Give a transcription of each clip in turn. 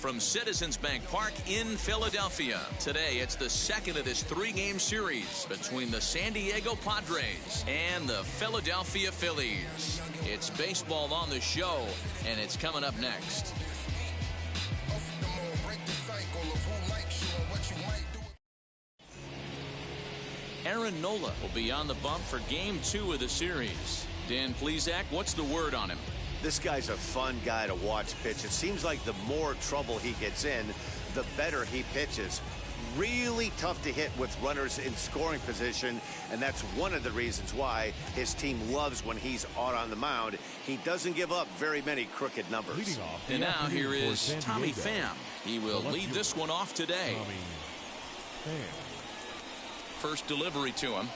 from Citizens Bank Park in Philadelphia. Today, it's the second of this three-game series between the San Diego Padres and the Philadelphia Phillies. It's baseball on the show, and it's coming up next. Aaron Nola will be on the bump for Game 2 of the series. Dan Plesac, what's the word on him? This guy's a fun guy to watch pitch. It seems like the more trouble he gets in, the better he pitches. Really tough to hit with runners in scoring position, and that's one of the reasons why his team loves when he's out on the mound. He doesn't give up very many crooked numbers. And now here is Tommy Pham. He will lead this one off today. First delivery to him.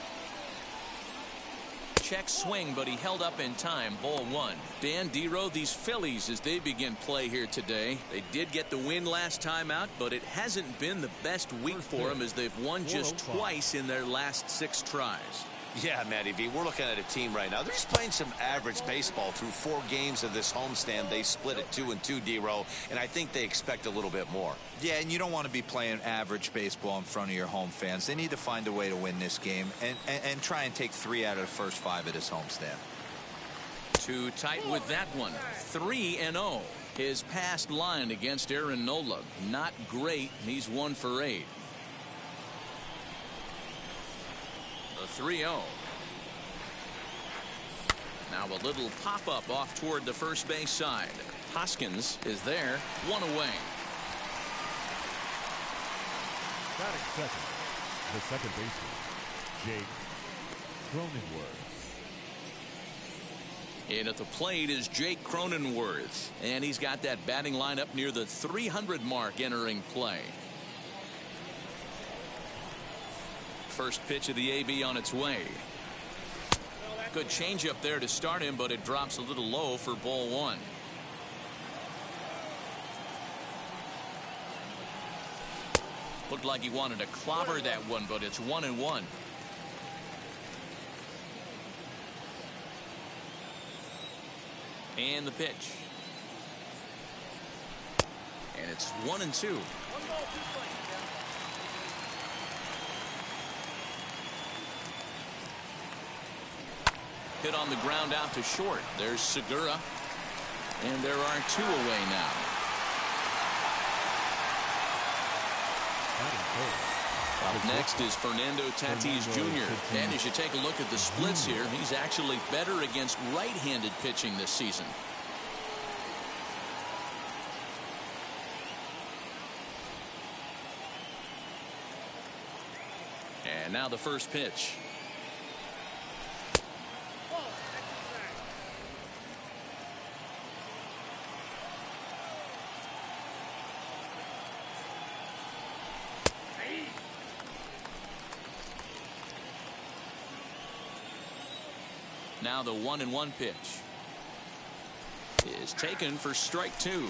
Check swing, but he held up in time. Ball one. Dan Dero, these Phillies, as they begin play here today, they did get the win last time out, but it hasn't been the best week for them as they've won just twice in their last 6 tries. Yeah, Matty V, we're looking at a team right now. They're just playing some average baseball through 4 games of this homestand. They split it 2-2, Dero, and I think they expect a little bit more. Yeah, and you don't want to be playing average baseball in front of your home fans. They need to find a way to win this game and try and take 3 out of the first 5 of this homestand. Too tight with that one. 3-0. His past line against Aaron Nola, not great. He's 1 for 8. The 3-0. Now a little pop-up off toward the first base side. Hoskins is there, 1 away. Batting second, the second baseman, Jake Cronenworth. In at the plate is Jake Cronenworth, and he's got that batting lineup near the 300 mark entering play. First pitch of the AB on its way. Good changeup there to start him, but it drops a little low for ball 1. Looked like he wanted to clobber that one, but it's 1-1. And the pitch. And it's 1-2. Hit on the ground out to short. There's Segura. And there are 2 away now. Up next is Fernando Tatis Jr. And as you take a look at the splits here, he's actually better against right-handed pitching this season. And now the first pitch. Now the 1-1 pitch is taken for strike 2.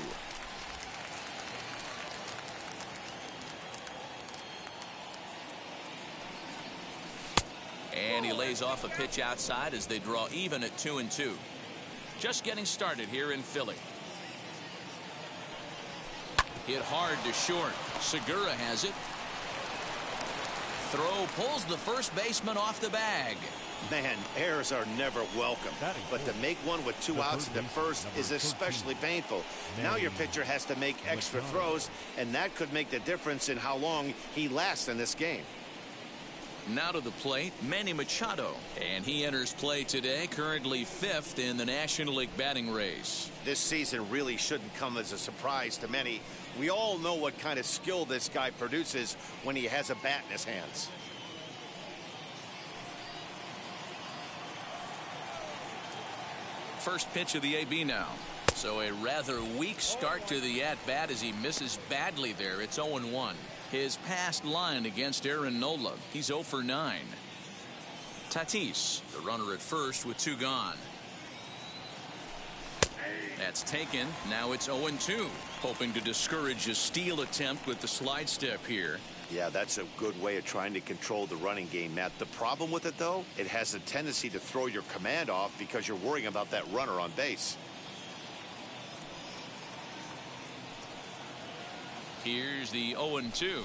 And he lays off a pitch outside as they draw even at 2-2. Just getting started here in Philly. Hit hard to short. Segura has it. Throw pulls the first baseman off the bag. Man, errors are never welcome, but to make one with 2 outs at the first is especially painful. Now your pitcher has to make extra throws, and that could make the difference in how long he lasts in this game. Now to the plate, Manny Machado, and he enters play today, currently 5th in the National League batting race. This season really shouldn't come as a surprise to many. We all know what kind of skill this guy produces when he has a bat in his hands. First pitch of the AB now. So a rather weak start to the at-bat as he misses badly there. It's 0-1. His past line against Aaron Nola, he's 0 for 9. Tatis, the runner at first with 2 gone. That's taken. Now it's 0-2. Hoping to discourage a steal attempt with the slide step here. Yeah, that's a good way of trying to control the running game, Matt. The problem with it, though, it has a tendency to throw your command off because you're worrying about that runner on base. Here's the 0-2.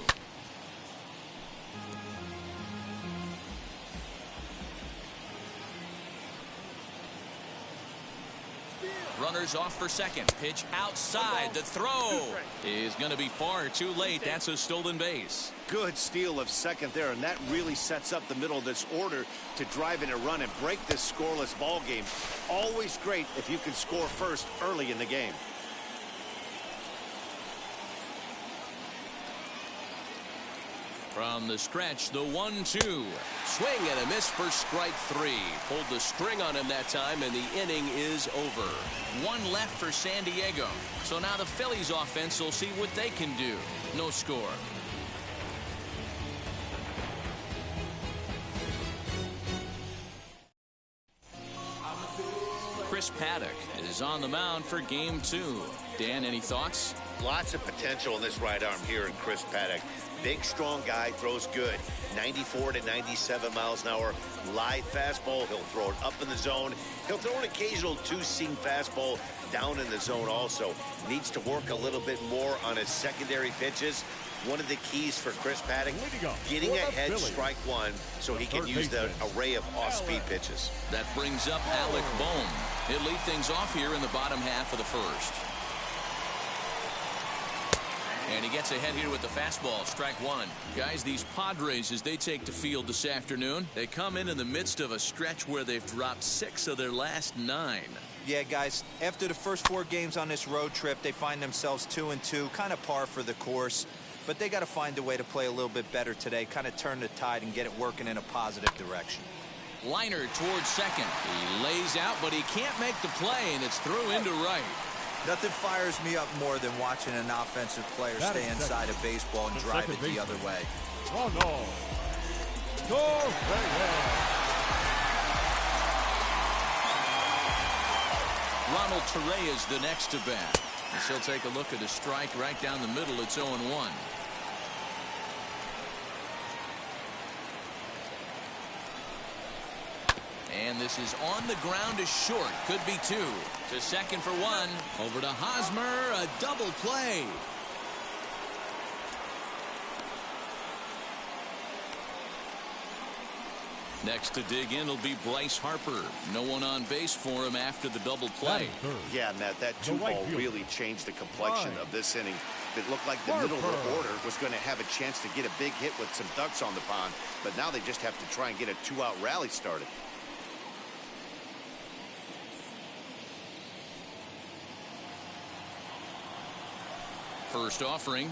Runners off for second. Pitch outside. The throw is going to be far too late. That's a stolen base. Good steal of second there, and that really sets up the middle of this order to drive in a run and break this scoreless ball game. Always great if you can score first early in the game. From the stretch, the 1-2. Swing and a miss for strike 3. Pulled the string on him that time, and the inning is over. One left for San Diego. So now the Phillies offense will see what they can do. No score. Chris Paddock is on the mound for game 2. Dan, any thoughts? Lots of potential in this right arm here in Chris Paddock. Big, strong guy, throws good. 94 to 97 miles an hour. Live fastball. He'll throw it up in the zone. He'll throw an occasional two-seam fastball down in the zone also. Needs to work a little bit more on his secondary pitches. One of the keys for Chris Paddock, getting ahead strike 1 so he can use the array of off-speed pitches. That brings up Alec Bohm. He'll lead things off here in the bottom half of the first. And he gets ahead here with the fastball, strike 1. Guys, these Padres, as they take the field this afternoon, they come in the midst of a stretch where they've dropped 6 of their last 9. Yeah, guys, after the first 4 games on this road trip, they find themselves 2-2, kind of par for the course. But they got to find a way to play a little bit better today, kind of turn the tide and get it working in a positive direction. Liner towards second. He lays out, but he can't make the play, and it's through into right. Nothing fires me up more than watching an offensive player stay inside of baseball and drive it the other way. Oh, no. Ronald Torre is the next to bat. And he'll take a look at a strike right down the middle. It's 0-1. And this is on the ground is short. Could be 2. To second for 1. Over to Hosmer. A double play. Next to dig in will be Bryce Harper. No one on base for him after the double play. Yeah, Matt, that 2-ball really changed the complexion of this inning. It looked like the middle of the order was going to have a chance to get a big hit with some ducks on the pond, but now they just have to try and get a 2-out rally started. First offering.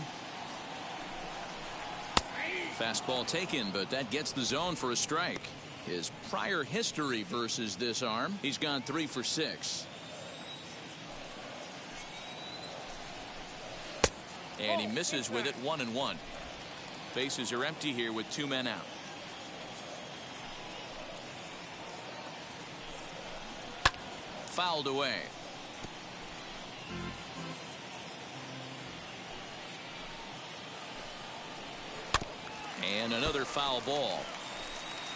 Fastball taken, but that gets the zone for a strike. His prior history versus this arm, he's gone 3 for 6. And he misses with it, 1-1. Bases are empty here with 2 men out. Fouled away. And another foul ball.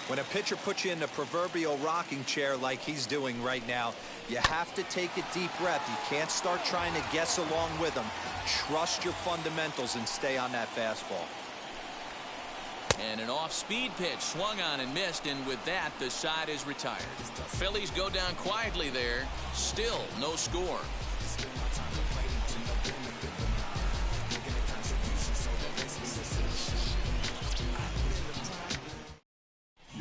When a pitcher puts you in the proverbial rocking chair like he's doing right now, you have to take a deep breath. You can't start trying to guess along with him. Trust your fundamentals and stay on that fastball. And an off-speed pitch swung on and missed, and with that, the side is retired. Phillies go down quietly there. Still no score.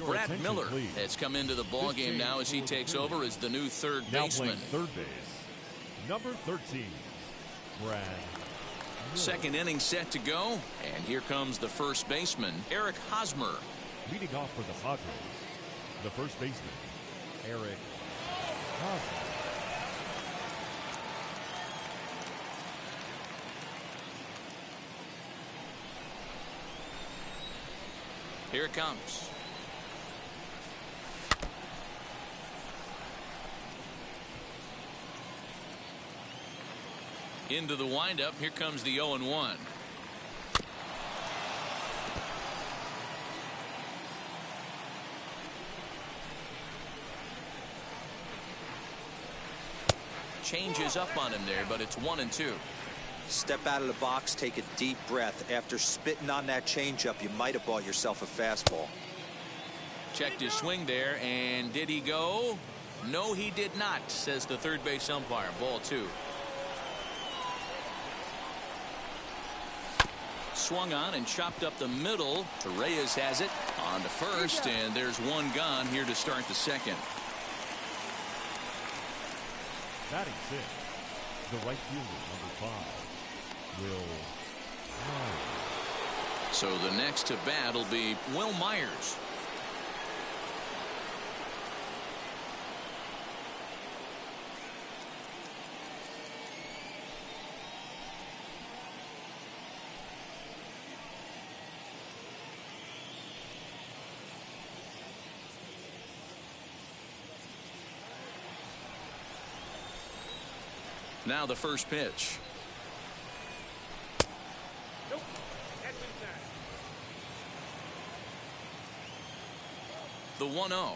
Brad Miller has come into the ball game now as he takes over as the new third baseman. Third base, number 13, Brad Miller. Second inning set to go, and here comes the first baseman, Eric Hosmer. Leading off for the Padres, the first baseman, Eric Hosmer. Here it comes. Into the windup. Here comes the 0-1. Changes up on him there, but it's 1-2. Step out of the box, take a deep breath. After spitting on that changeup, you might have bought yourself a fastball. Checked his swing there, and did he go? No, he did not, says the third base umpire. Ball 2. Swung on and chopped up the middle. Reyes has it on to first, and there's one gone here to start the second. Batting 6, the right fielder, number 5, Will Myers. So the next to bat will be Will Myers. Now the first pitch. The 1-0.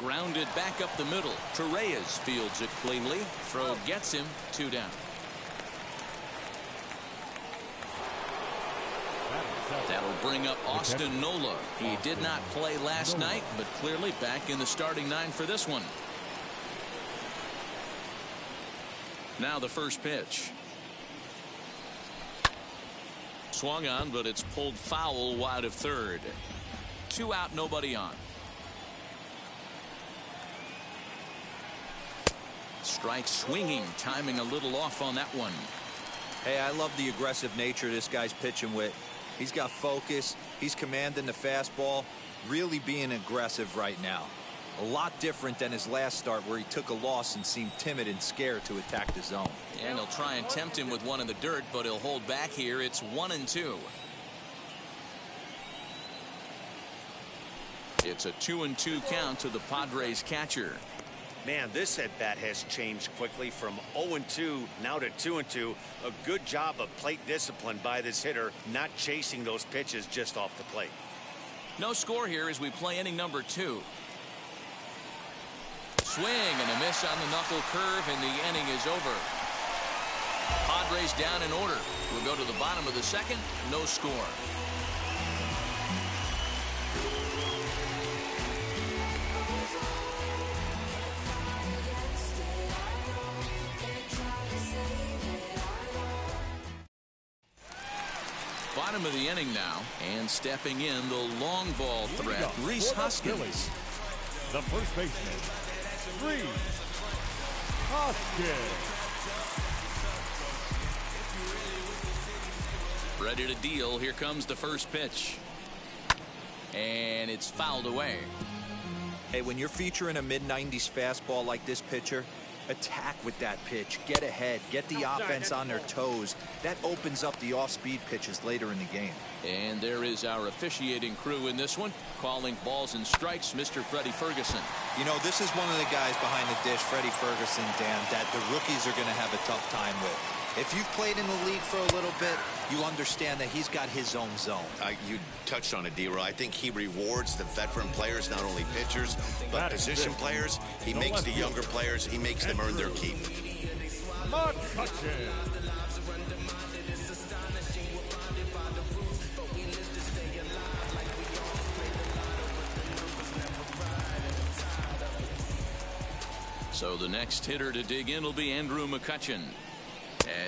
Grounded back up the middle. Reyes fields it cleanly. Throw gets him. 2 down. That'll bring up Austin Nola. He did not play last night, but clearly back in the starting 9 for this one. Now the first pitch. Swung on, but it's pulled foul wide of third. 2 out, nobody on. Strike swinging, timing a little off on that one. Hey, I love the aggressive nature this guy's pitching with. He's got focus. He's commanding the fastball. Really being aggressive right now. A lot different than his last start where he took a loss and seemed timid and scared to attack the zone. And he'll try and tempt him with one in the dirt, but he'll hold back here. It's 1-2. It's a 2-2 count to the Padres catcher. Man, this at bat has changed quickly from 0-2 now to 2-2. A good job of plate discipline by this hitter, not chasing those pitches just off the plate. No score here as we play inning number 2. Swing and a miss on the knuckle curve, and the inning is over. Padres down in order. We'll go to the bottom of the second. No score. Bottom of the inning now, and stepping in the long ball threat, Rhys Hoskins. The first baseman, Rhys Hoskins. Ready to deal. Here comes the first pitch. And it's fouled away. Hey, when you're featuring a mid-90s fastball like this pitcher, attack with that pitch. Get ahead. Get the offense on their toes. That opens up the off-speed pitches later in the game. And there is our officiating crew in this one, calling balls and strikes, Mr. Freddie Ferguson. You know, this is one of the guys behind the dish, Freddie Ferguson, Dan, that the rookies are going to have a tough time with. If you've played in the league for a little bit, you understand that he's got his own zone. You touched on it, D-Roy. I think he rewards the veteran players, not only pitchers, but position players. He makes the younger players, he makes them earn their keep. So the next hitter to dig in will be Andrew McCutchen.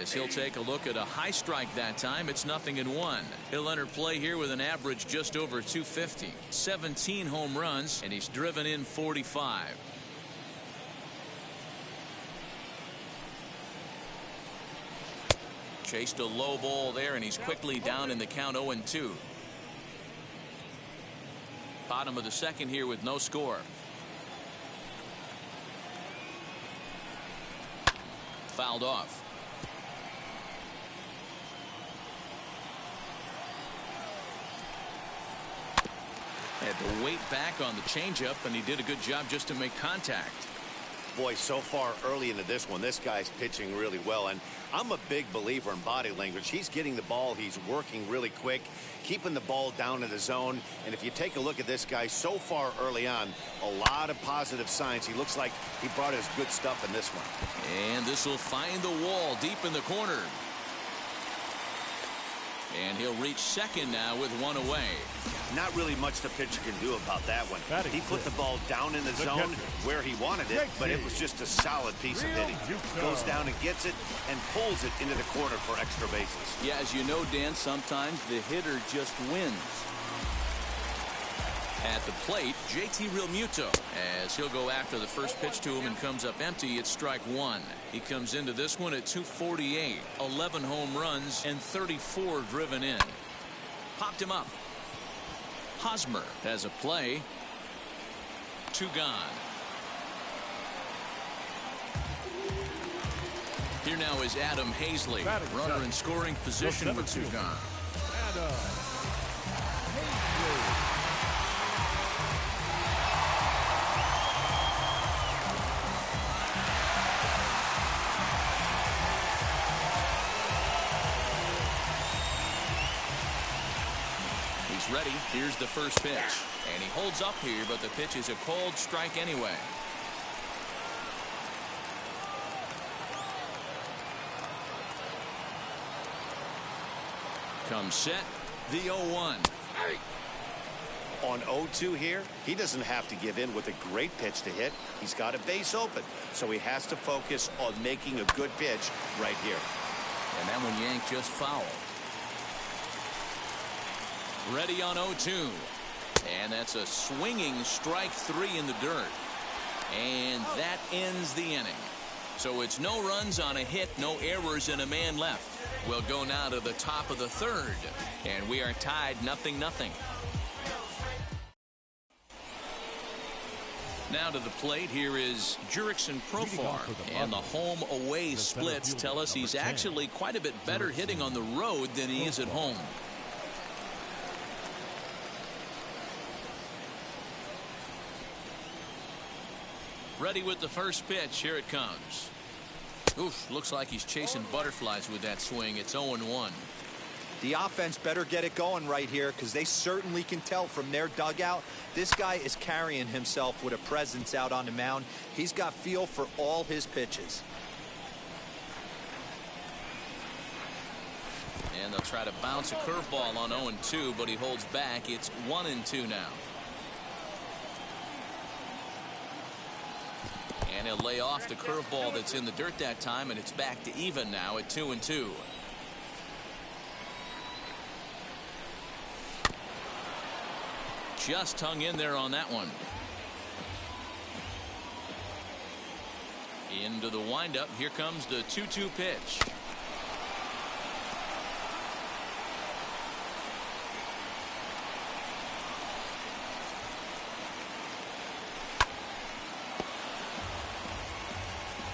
As he'll take a look at a high strike that time, it's 0-1. He'll enter play here with an average just over 250. 17 home runs, and he's driven in 45. Chased a low ball there, and he's quickly down in the count 0-2. Bottom of the second here with no score. Fouled off. Had to wait back on the changeup, and he did a good job just to make contact. Boy, so far early into this one, this guy's pitching really well, and I'm a big believer in body language. He's getting the ball, he's working really quick, keeping the ball down in the zone, and if you take a look at this guy so far early on, a lot of positive signs. He looks like he brought his good stuff in this one. And this will find the wall deep in the corner. And he'll reach second now with one away. Not really much the pitcher can do about that one. He put the ball down in the zone where he wanted it, but it was just a solid piece of hitting. Goes down and gets it and pulls it into the corner for extra bases. Yeah, as you know, Dan, sometimes the hitter just wins. At the plate, JT Realmuto, as he'll go after the first pitch to him and comes up empty. It's strike one. He comes into this one at 248, 11 home runs and 34 driven in. Popped him up. Hosmer has a play. Two gone. Here now is Adam Hazley, runner in scoring position with two gone. Adam Hazley. Ready. Here's the first pitch. And he holds up here, but the pitch is a cold strike anyway. Comes set. The 0-1. On 0-2 here, he doesn't have to give in with a great pitch to hit. He's got a base open, so he has to focus on making a good pitch right here. And that one yanked just foul. Ready on 0-2. And that's a swinging strike three in the dirt. And that ends the inning. So it's no runs on a hit, no errors, and a man left. We'll go now to the top of the third. And we are tied 0-0. Now to the plate, here is Jurickson Profar. And the home-away splits tell us he's actually quite a bit better hitting on the road than he is at home. Ready with the first pitch. Here it comes. Oof, looks like he's chasing butterflies with that swing. It's 0-1. The offense better get it going right here, because they certainly can tell from their dugout this guy is carrying himself with a presence out on the mound. He's got feel for all his pitches. And they'll try to bounce a curveball on 0-2, but he holds back. It's 1-2 now. And he'll lay off the curveball that's in the dirt that time, and it's back to even now at 2-2. Just hung in there on that one. Into the windup. Here comes the 2-2 pitch.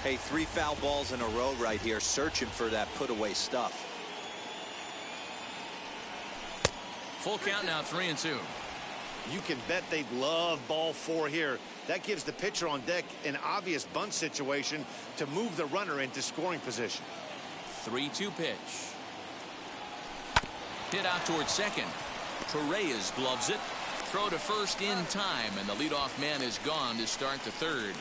Hey, 3 foul balls in a row right here, searching for that put-away stuff. Full count now, 3-2. You can bet they'd love ball 4 here. That gives the pitcher on deck an obvious bunt situation to move the runner into scoring position. 3-2 pitch. Hit out towards second. Torreyes gloves it. Throw to first in time, and the leadoff man is gone to start the third.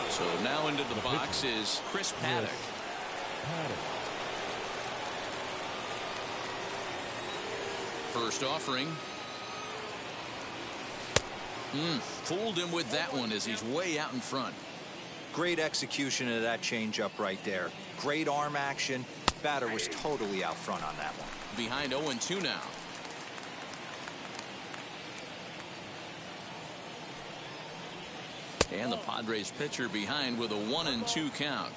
So now into the box is Chris Paddock. First offering. Fooled him with that one as he's way out in front. Great execution of that changeup right there. Great arm action. Batter was totally out front on that one. Behind 0-2 now. And the Padres pitcher behind with a 1-2 count.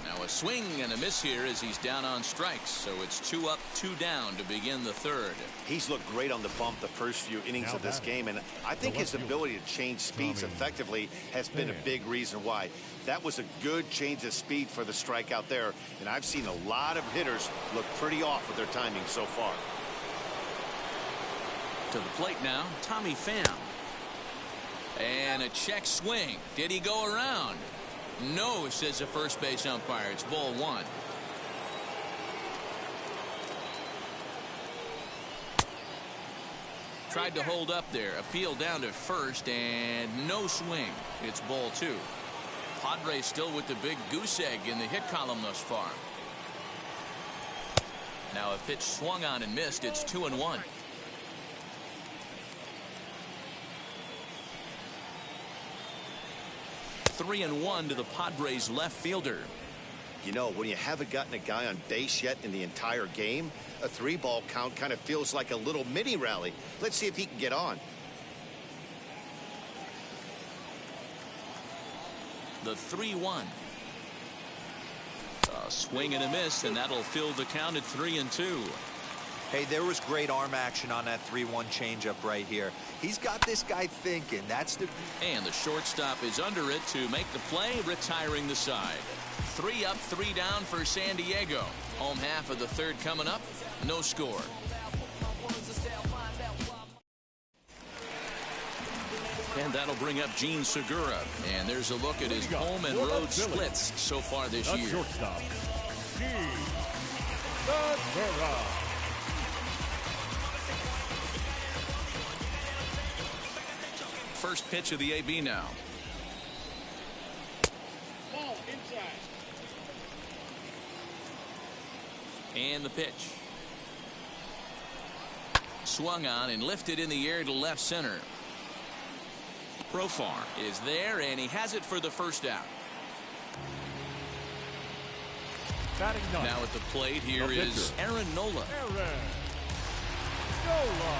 Now a swing and a miss here as he's down on strikes. So it's 2 up, 2 down to begin the third. He's looked great on the bump the first few innings of this game, and I think his ability to change speeds effectively has been a big reason why. That was a good change of speed for the strikeout there, and I've seen a lot of hitters look pretty off with their timing so far. To the plate now, Tommy Pham. And a check swing. Did he go around? No, says the first base umpire. It's ball one. Tried to hold up there. Appeal down to first, and no swing. It's ball two. Padres still with the big goose egg in the hit column thus far. Now a pitch swung on and missed. It's 2-1. Three and one to the Padres left fielder. You know, when you haven't gotten a guy on base yet in the entire game, a 3-ball count kind of feels like a little mini rally. Let's see if he can get on. The 3-1. A swing and a miss, and that'll fill the count at 3-2. Hey, there was great arm action on that 3-1 changeup right here. He's got this guy thinking. That's the... And the shortstop is under it to make the play, retiring the side. 3 up, 3 down for San Diego. Home half of the third coming up. No score. And that'll bring up Gene Segura. And there's a look at his home and road splits so far this year. Shortstop, Gene Segura. First pitch of the AB now. Ball inside. And the pitch. Swung on and lifted in the air to left center. Profar is there, and he has it for the first out. Batting ninth. Now at the plate, here is Aaron Nola. Aaron Nola.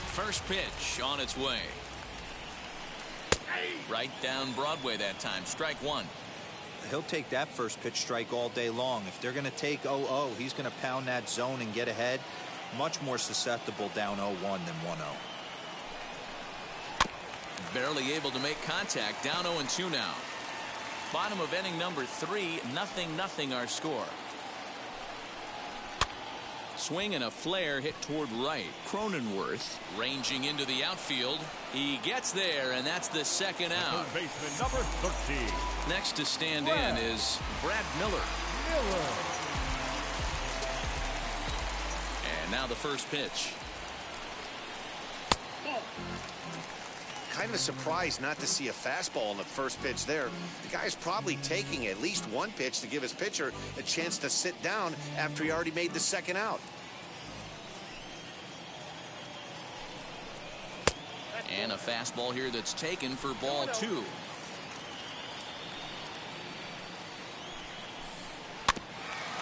First pitch on its way. Right down Broadway that time. Strike one. He'll take that first pitch strike all day long. If they're going to take 0-0, he's going to pound that zone and get ahead. Much more susceptible down 0-1 than 1-0. Barely able to make contact. Down 0-2 now. Bottom of inning number 3. 0-0 our score. Swing and a flare hit toward right. Cronenworth ranging into the outfield. He gets there, and that's the second out. Third baseman number 13. Next to stand in is Brad Miller. And now the first pitch. Kind of surprised not to see a fastball on the first pitch there. The guy's probably taking at least one pitch to give his pitcher a chance to sit down after he already made the second out. And a fastball here that's taken for ball 2.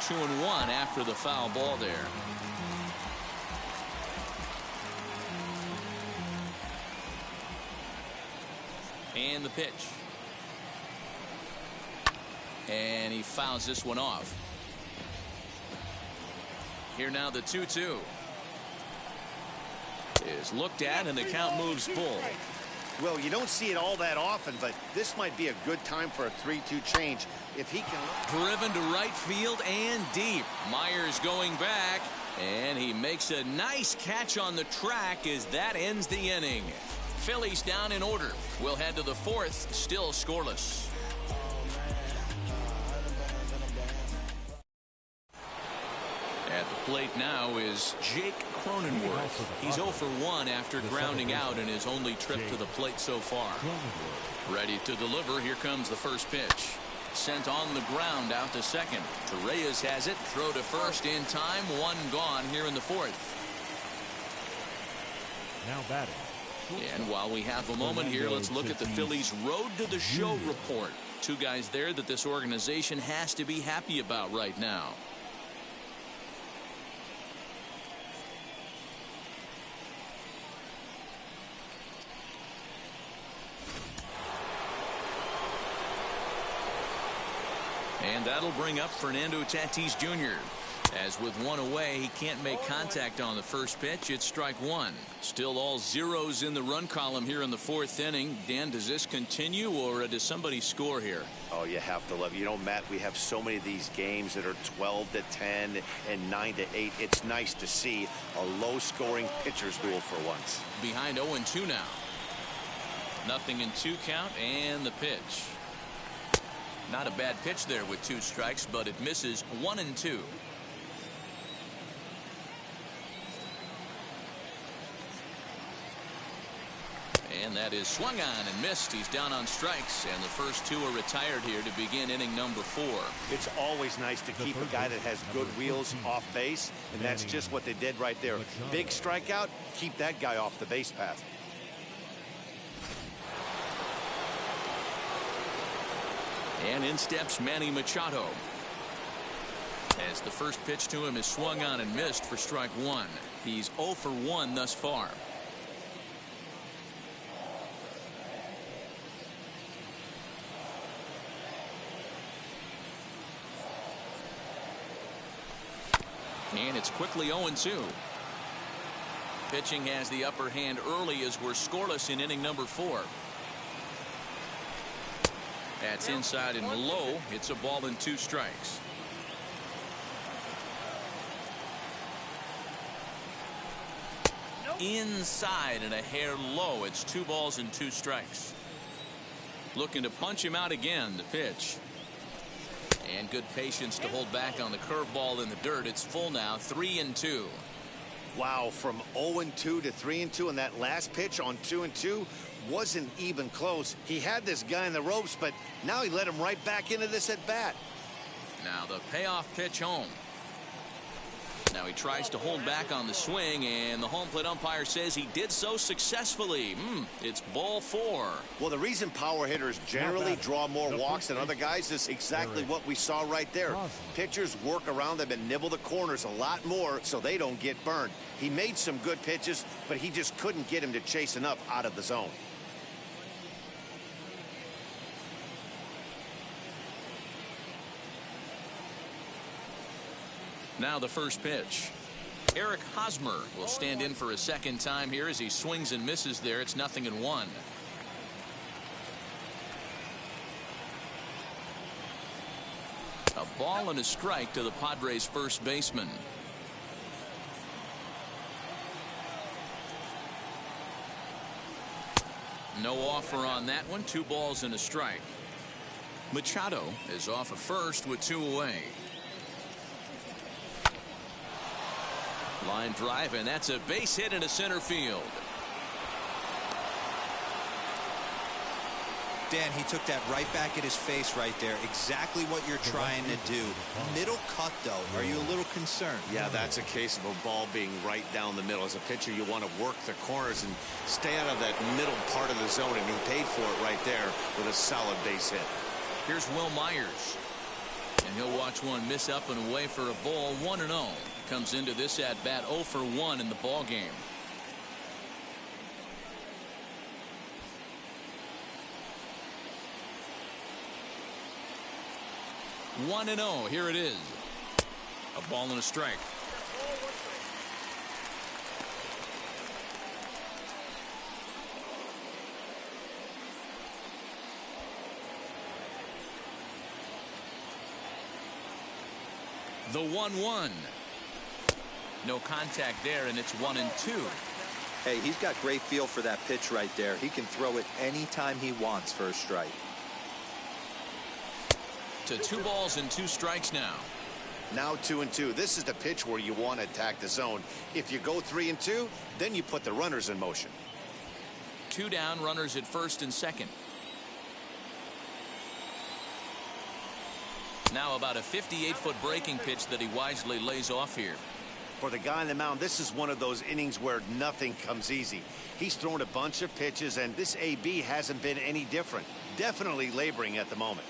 2-1 after the foul ball there. And the pitch. And he fouls this one off. Here now the 2-2. Is looked at, and the count moves full. Well, you don't see it all that often, but this might be a good time for a 3-2 change. If he can... Driven to right field and deep. Myers going back, and he makes a nice catch on the track as that ends the inning. Phillies down in order. We'll head to the 4th, still scoreless. At the plate now is Jake Cronenworth. He's 0 for 1 after grounding out in his only trip to the plate so far. Ready to deliver. Here comes the first pitch. Sent on the ground out to second. Torreyes has it. Throw to first in time. One gone here in the 4th. Now batting. And while we have a moment here, let's look at the Phillies' Road to the Show report. 2 guys there that this organization has to be happy about right now. And that'll bring up Fernando Tatis Jr. As with one away, he can't make contact on the first pitch. It's strike one. Still all zeros in the run column here in the fourth inning. Dan, does this continue, or does somebody score here? Oh, you have to love it. You know, Matt, we have so many of these games that are 12-10 and 9-8. It's nice to see a low-scoring pitcher's duel for once. Behind 0-2 now. 0-2 count, and the pitch. Not a bad pitch there with 2 strikes, but it misses 1-2. And that is swung on and missed. He's down on strikes, and the first 2 are retired here to begin inning number 4. It's always nice to keep a guy that has good wheels off base, and that's just what they did right there. Big strikeout, keep that guy off the base path. And in steps Manny Machado. As the first pitch to him is swung on and missed for strike 1. He's 0 for 1 thus far. And it's quickly 0-2. Pitching has the upper hand early as we're scoreless in inning number 4. That's inside and low. It's a ball and 2 strikes. Inside and a hair low. It's 2 balls and 2 strikes. Looking to punch him out again. The pitch. And good patience to hold back on the curveball in the dirt. It's full now, 3-2. Wow, from 0-2 to 3-2, and that last pitch on 2-2 wasn't even close. He had this guy in the ropes, but now he let him right back into this at bat. Now the payoff pitch home. Now he tries to hold back on the swing, and the home plate umpire says he did so successfully. It's ball 4. Well, the reason power hitters generally draw more walks than other guys is exactly what we saw right there. Pitchers work around them and nibble the corners a lot more so they don't get burned. He made some good pitches, but he just couldn't get him to chase enough out of the zone. Now the first pitch. Eric Hosmer will stand in for a second time here as he swings and misses there. It's 0-1. A ball and a strike to the Padres first baseman. No offer on that one. 2 balls and a strike. Machado is off at first with 2 away. Line drive, and that's a base hit into center field. Dan, he took that right back at his face right there. Exactly what you're trying to do. Middle cut, though. Are you a little concerned? Yeah, that's a case of a ball being right down the middle. As a pitcher, you want to work the corners and stay out of that middle part of the zone, and he paid for it right there with a solid base hit. Here's Will Myers. And he'll watch one miss up and away for a ball. 1-0. Comes into this at bat 0 for 1 in the ball game. One and 0. Here it is. A ball and a strike. The 1-1. No contact there, and it's 1-2. Hey, he's got great feel for that pitch right there. He can throw it anytime he wants for a strike. To 2 balls and 2 strikes now. Now 2-2. This is the pitch where you want to attack the zone. If you go 3-2, then you put the runners in motion. 2 down, runners at first and second. Now about a 58-foot breaking pitch that he wisely lays off here. For the guy on the mound, this is one of those innings where nothing comes easy. He's thrown a bunch of pitches, and this AB hasn't been any different. Definitely laboring at the moment.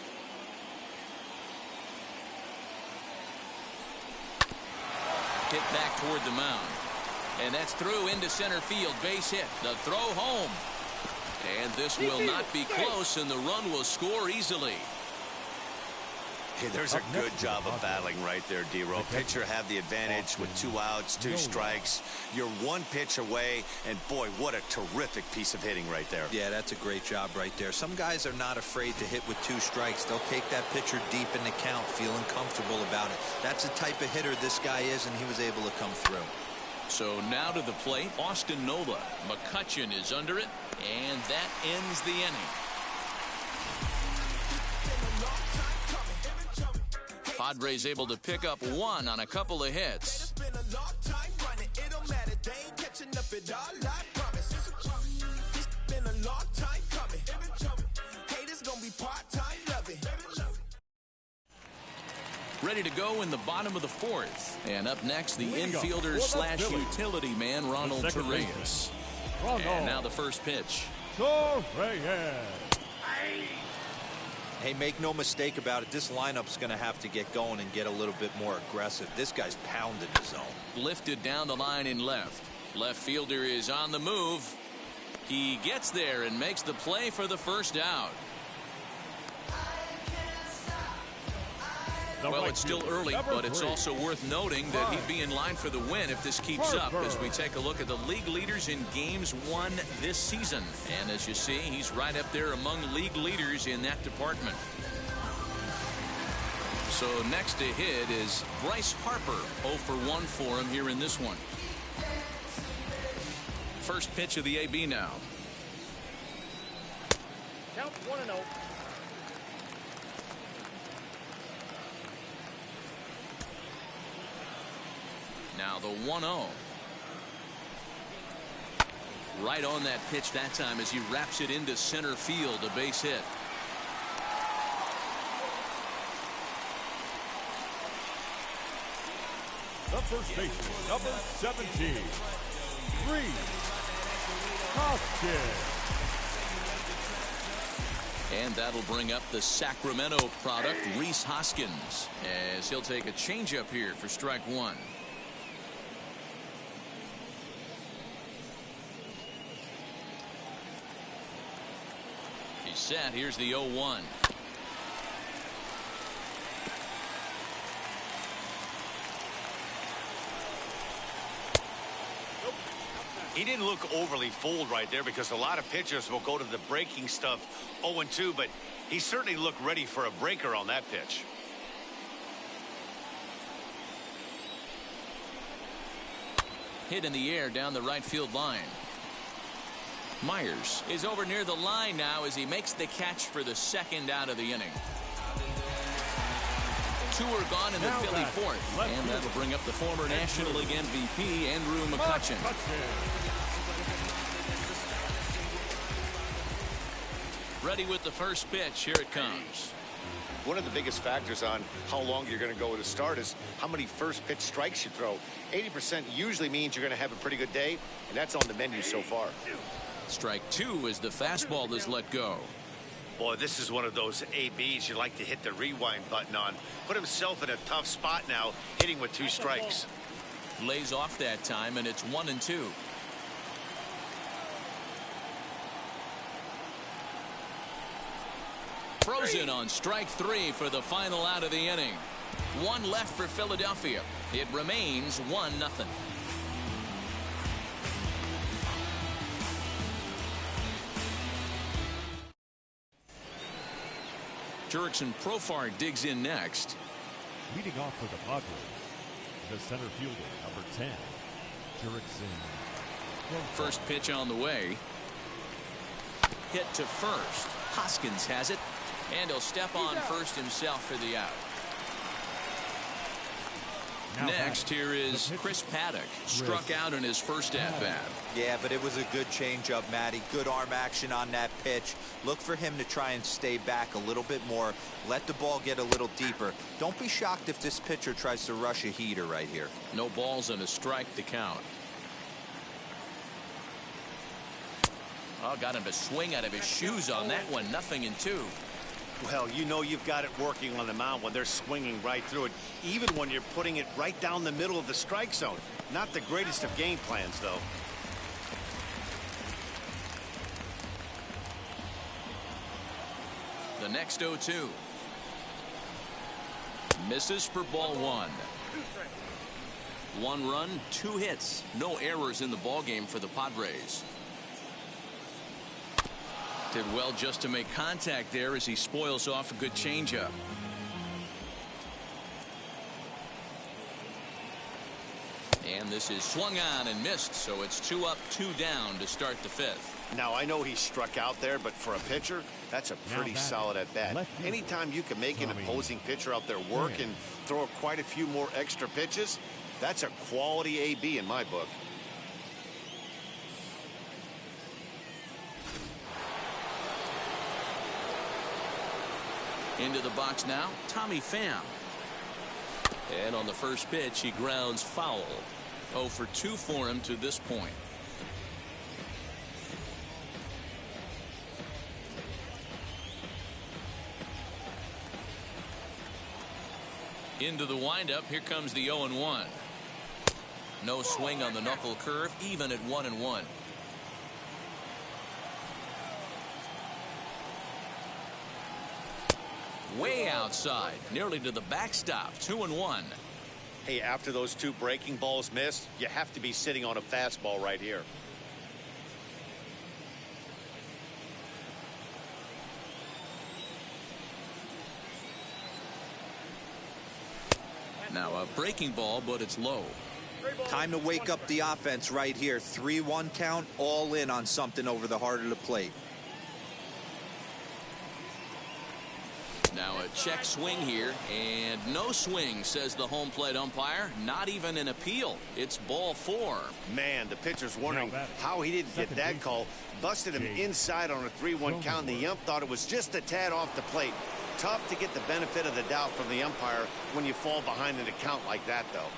Hit back toward the mound. And that's through into center field. Base hit. The throw home. And this will not be close, and the run will score easily. Hey, there's a good job of battling right there, D-Row. Pitcher have the advantage with 2 outs, 2 strikes. You're 1 pitch away, and boy, what a terrific piece of hitting right there. Yeah, that's a great job right there. Some guys are not afraid to hit with 2 strikes. They'll take that pitcher deep in the count, feeling comfortable about it. That's the type of hitter this guy is, and he was able to come through. So now to the plate, Austin Nola. McCutchen is under it, and that ends the inning. Padres able to pick up 1 on a couple of hits. Ready to go in the bottom of the 4th. And up next, the infielder slash utility man, Ronald Torreyes. And now the first pitch. Hey, make no mistake about it. This lineup's going to have to get going and get a little bit more aggressive. This guy's pounding the zone. Lifted down the line in left. Left fielder is on the move. He gets there and makes the play for the first out. Well, it's still early, but it's also worth noting that he'd be in line for the win if this keeps up as we take a look at the league leaders in games won this season. And as you see, he's right up there among league leaders in that department. So next to hit is Bryce Harper. 0 for 1 for him here in this one. First pitch of the AB now. Count 1-0. Now the 1-0. Right on that pitch that time as he wraps it into center field, a base hit. The first baseman, number 17, Hoskins. And that'll bring up the Sacramento product, Rhys Hoskins, as he'll take a changeup here for strike 1. He's set. Here's the 0-1. He didn't look overly fooled right there because a lot of pitchers will go to the breaking stuff 0-2, but he certainly looked ready for a breaker on that pitch. Hit in the air down the right field line. Myers is over near the line now as he makes the catch for the second out of the inning. 2 are gone in the Philly 4th, and that'll bring up the former National League MVP, Andrew McCutchen. Ready with the first pitch. Here it comes. One of the biggest factors on how long you're going to go with a start is how many first pitch strikes you throw. 80% usually means you're going to have a pretty good day, and that's on the menu so far. Strike 2 as the fastball is let go. Boy, this is one of those ABs you like to hit the rewind button on. Put himself in a tough spot now, hitting with 2 strikes. Lays off that time, and it's 1-2. Frozen on strike 3 for the final out of the inning. 1 left for Philadelphia. It remains 1-0. Jurickson Profar digs in next. Leading off for the Padres, the center fielder, number 10, Jurickson. First pitch on the way. Hit to first. Hoskins has it, and he'll step on first himself for the out. Next, here is Chris Paddock. Struck out in his first at-bat. Yeah, but it was a good changeup, Matty. Good arm action on that pitch. Look for him to try and stay back a little bit more. Let the ball get a little deeper. Don't be shocked if this pitcher tries to rush a heater right here. No balls and a strike to count. Oh, got him to swing out of his shoes on that one. 0-2. Well, you know you've got it working on the mound when they're swinging right through it, even when you're putting it right down the middle of the strike zone. Not the greatest of game plans, though. The next 0-2. Misses for ball one. 1 run, 2 hits. No errors in the ballgame for the Padres. Did well just to make contact there as he spoils off a good changeup. And this is swung on and missed, so it's 2 up, 2 down to start the 5th. Now, I know he struck out there, but for a pitcher, that's a pretty solid at-bat. Anytime you can make an opposing pitcher out there work and throw quite a few more extra pitches, that's a quality AB in my book. Into the box now, Tommy Pham. And on the first pitch, he grounds foul. 0 for 2 for him to this point. Into the windup, here comes the 0-1. No swing on the knuckle curve, even at 1-1. Way outside, nearly to the backstop. 2-1. Hey, after those 2 breaking balls missed, you have to be sitting on a fastball right here. Now a breaking ball, but it's low. Time to wake up the offense right here. 3-1 count, all in on something over the heart of the plate. Now a check swing here, and no swing, says the home plate umpire. Not even an appeal. It's ball 4. Man, the pitcher's wondering how he didn't get that call. Busted him inside on a 3-1 count, and the ump thought it was just a tad off the plate. Tough to get the benefit of the doubt from the umpire when you fall behind in a count like that, though.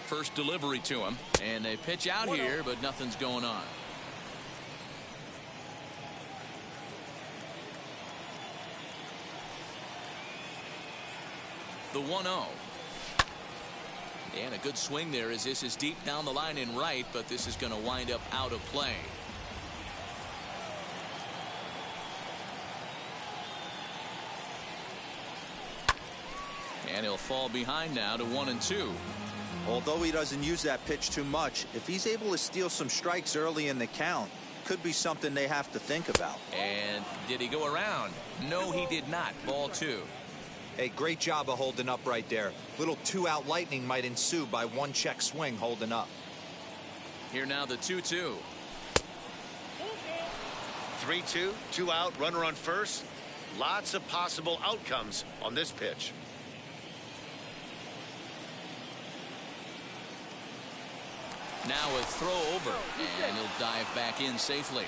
First delivery to him, and they pitch out here, but nothing's going on. The 1-0. And a good swing there as this is deep down the line in right, but this is going to wind up out of play. And he'll fall behind now to 1-2. Although he doesn't use that pitch too much, if he's able to steal some strikes early in the count, could be something they have to think about. And did he go around? No, he did not. Ball 2. Hey, great job of holding up right there. Little 2-out lightning might ensue by 1 check swing holding up. Here now the 2-2. 3-2, 2 out, runner on first. Lots of possible outcomes on this pitch. Now a throw over, and he'll dive back in safely.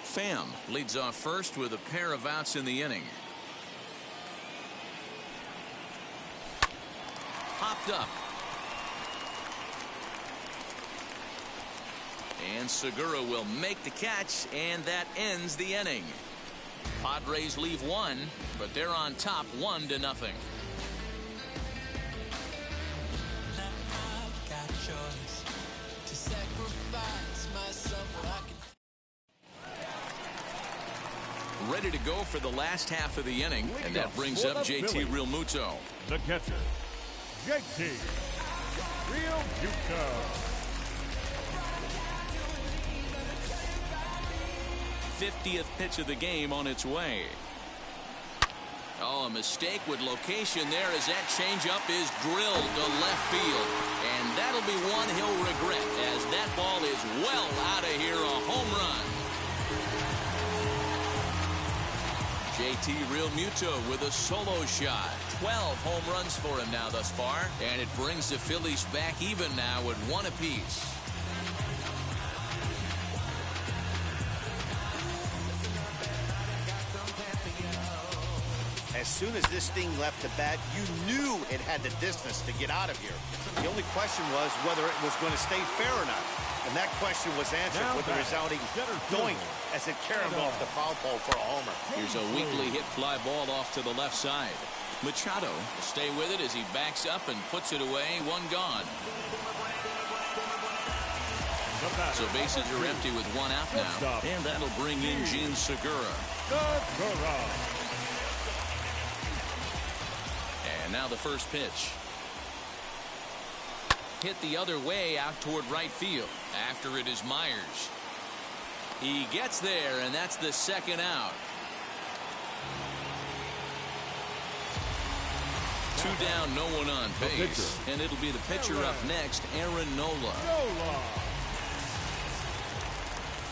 Pham leads off first with a pair of outs in the inning. Popped up. And Segura will make the catch, and that ends the inning. Padres leave 1, but they're on top 1-0. Ready to go for the last half of the inning, and that brings up JT Realmuto. The catcher, JT Realmuto. 50th pitch of the game on its way. Oh, a mistake with location there as that changeup is drilled to left field. And that'll be one he'll regret as that ball is well out of here, a home run. JT Realmuto with a solo shot. 12 home runs for him now thus far. And it brings the Phillies back even now at 1 apiece. As soon as this thing left the bat, you knew it had the distance to get out of here. The only question was whether it was going to stay fair or not. And that question was answered with a resounding doink as it carried off the foul pole for a homer. Here's a weakly hit fly ball off to the left side. Machado will stay with it as he backs up and puts it away. 1 gone. So bases are empty with one out now. And that'll bring in Gene Segura. And now the first pitch. Hit the other way out toward right field. After it is Myers. He gets there, and that's the second out. Two down, no one on base. And it'll be the pitcher up next, Aaron Nola.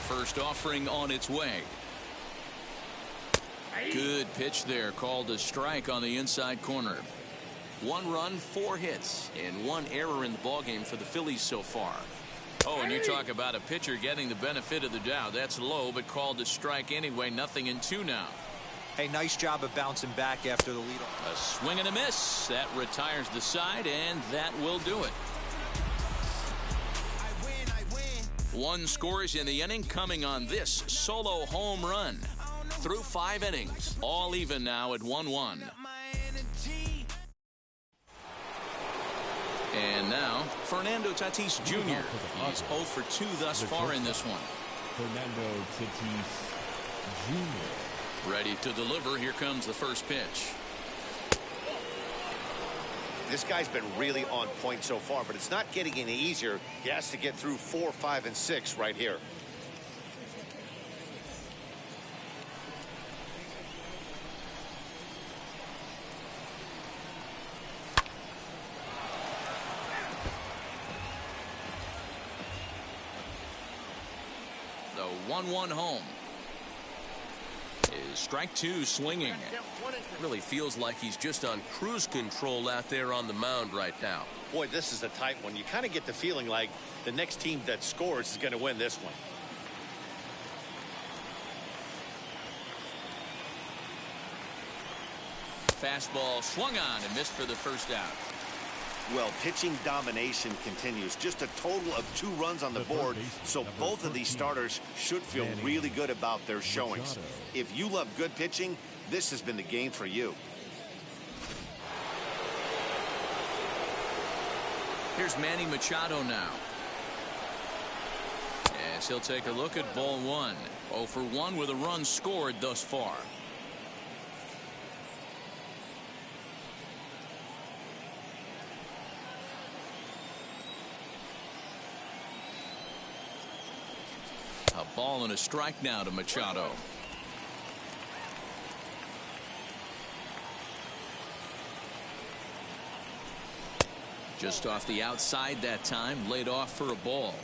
First offering on its way. Good pitch there, called a strike on the inside corner. 1 run, 4 hits, and 1 error in the ballgame for the Phillies so far. Oh, and you talk about a pitcher getting the benefit of the doubt. That's low, but called a strike anyway. 0-2 now. Hey, nice job of bouncing back after the lead. A swing and a miss. That retires the side, and that will do it. 1 scores in the inning, coming on this solo home run. Through 5 innings, all even now at 1-1. And now, Fernando Tatis Jr. He's 0 for 2 thus far in this one. Fernando Tatis Jr. Ready to deliver. Here comes the first pitch. This guy's been really on point so far, but it's not getting any easier. He has to get through 4, 5, and 6 right here. The 1-1 home. Is strike 2 swinging. Really feels like he's just on cruise control out there on the mound right now. Boy, this is a tight one. You kind of get the feeling like the next team that scores is going to win this one. Fastball swung on and missed for the first out. Well, pitching domination continues. Just a total of 2 runs on the board, so both of these starters should feel really good about their showings. If you love good pitching, this has been the game for you. Here's Manny Machado now. As he'll take a look at ball 1. 0 for 1 with a run scored thus far. A ball and a strike now to Machado. Just off the outside that time, laid off for a ball.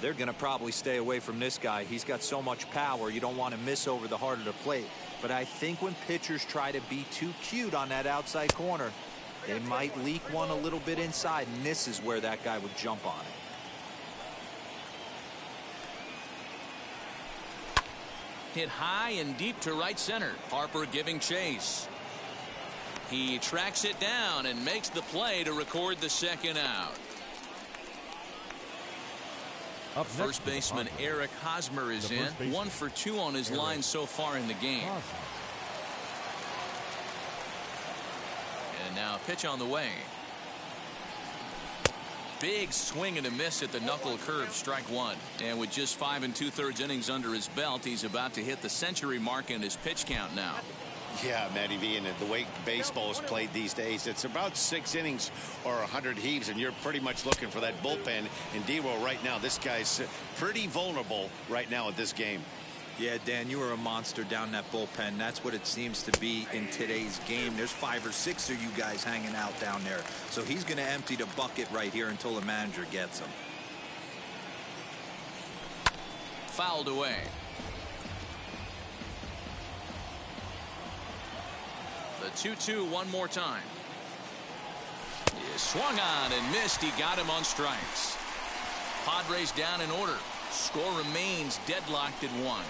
They're going to probably stay away from this guy. He's got so much power. You don't want to miss over the heart of the plate. But I think when pitchers try to be too cute on that outside corner, they might leak one a little bit inside, and this is where that guy would jump on it. Hit high and deep to right center. Harper giving chase. He tracks it down and makes the play to record the second out. First baseman Eric Hosmer is in. 1 for 2 on his line so far in the game. And now a pitch on the way. Big swing and a miss at the knuckle curve, strike 1. And with just 5 2/3 innings under his belt, he's about to hit the century mark in his pitch count now. Yeah, Matty V, and the way baseball is played these days, it's about 6 innings or 100 heaves, and you're pretty much looking for that bullpen. And D-Roll right now, this guy's pretty vulnerable right now at this game. Yeah, Dan, you are a monster down that bullpen. That's what it seems to be in today's game. There's 5 or 6 of you guys hanging out down there. So he's going to empty the bucket right here until the manager gets him. Fouled away. The 2-2 one more time. He swung on and missed. He got him on strikes. Padres down in order. Score remains deadlocked at 1.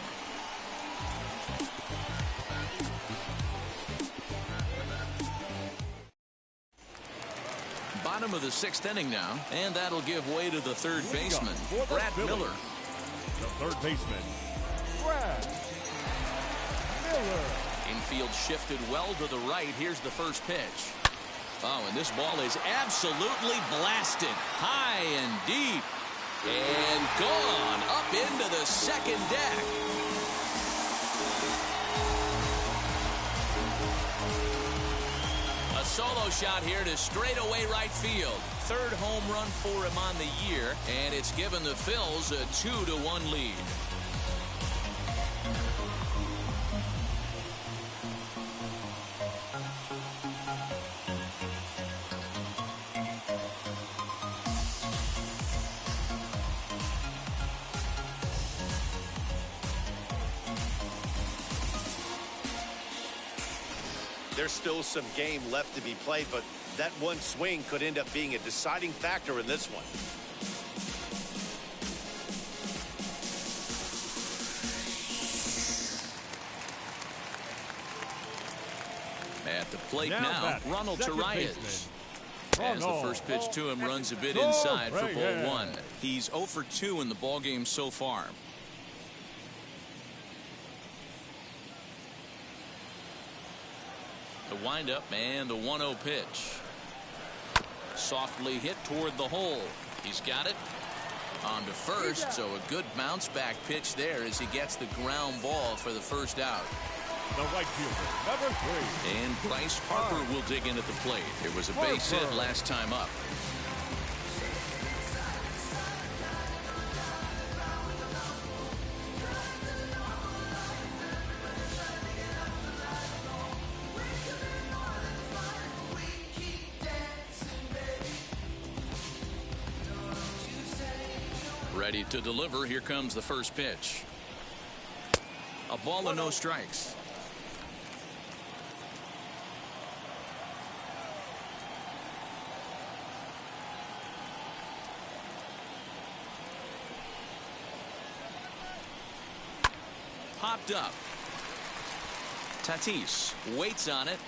Bottom of the 6th inning now, and that'll give way to the third baseman, Brad Miller. The third baseman, Brad Miller. Infield shifted well to the right. Here's the first pitch. Oh, and this ball is absolutely blasted. High and deep. And gone up into the second deck. A solo shot here to straightaway right field. Third home run for him on the year, and it's given the Phils a 2-1 lead. There's still some game left to be played, but that one swing could end up being a deciding factor in this one. At the plate now Ronald Tarias. As the first pitch to him runs a bit inside for ball one. He's 0 for 2 in the ballgame so far. The windup and the 1-0 pitch. Softly hit toward the hole. He's got it. On to first, so a good bounce back pitch there as he gets the ground ball for the first out. The right fielder, number 3. And Bryce Harper will dig in at the plate. It was a base hit last time up. Ready to deliver. Here comes the first pitch. A ball and no strikes. Popped up. Tatis waits on it.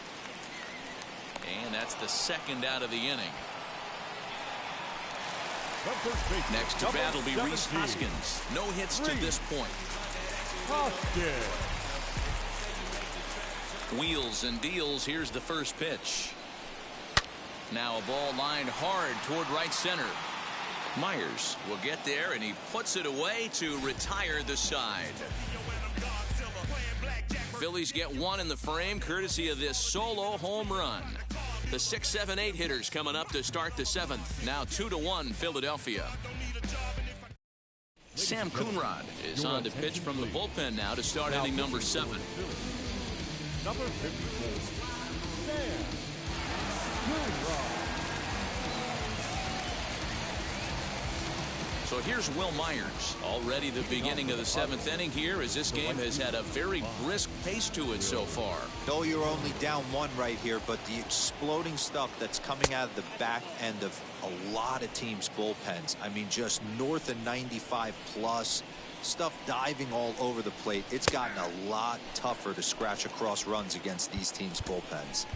And that's the second out of the inning. Next to bat will be Rhys Hoskins. No hits to this point. Wheels and deals. Here's the first pitch. Now a ball lined hard toward right center. Myers will get there, and he puts it away to retire the side. Phillies get one in the frame courtesy of this solo home run. The 6, 7, 8 hitters coming up to start the 7th. Now 2-1 Philadelphia. Sam Coonrod is on to pitch from the bullpen now to start inning number 7. Number 54, Sam Coonrod. So here's Will Myers. Already the beginning of the 7th inning here as this game has had a very brisk pace to it so far. Though you're only down 1 right here, but the exploding stuff that's coming out of the back end of a lot of teams' bullpens. I mean, just north of 95 plus. Stuff diving all over the plate. It's gotten a lot tougher to scratch across runs against these teams' bullpens.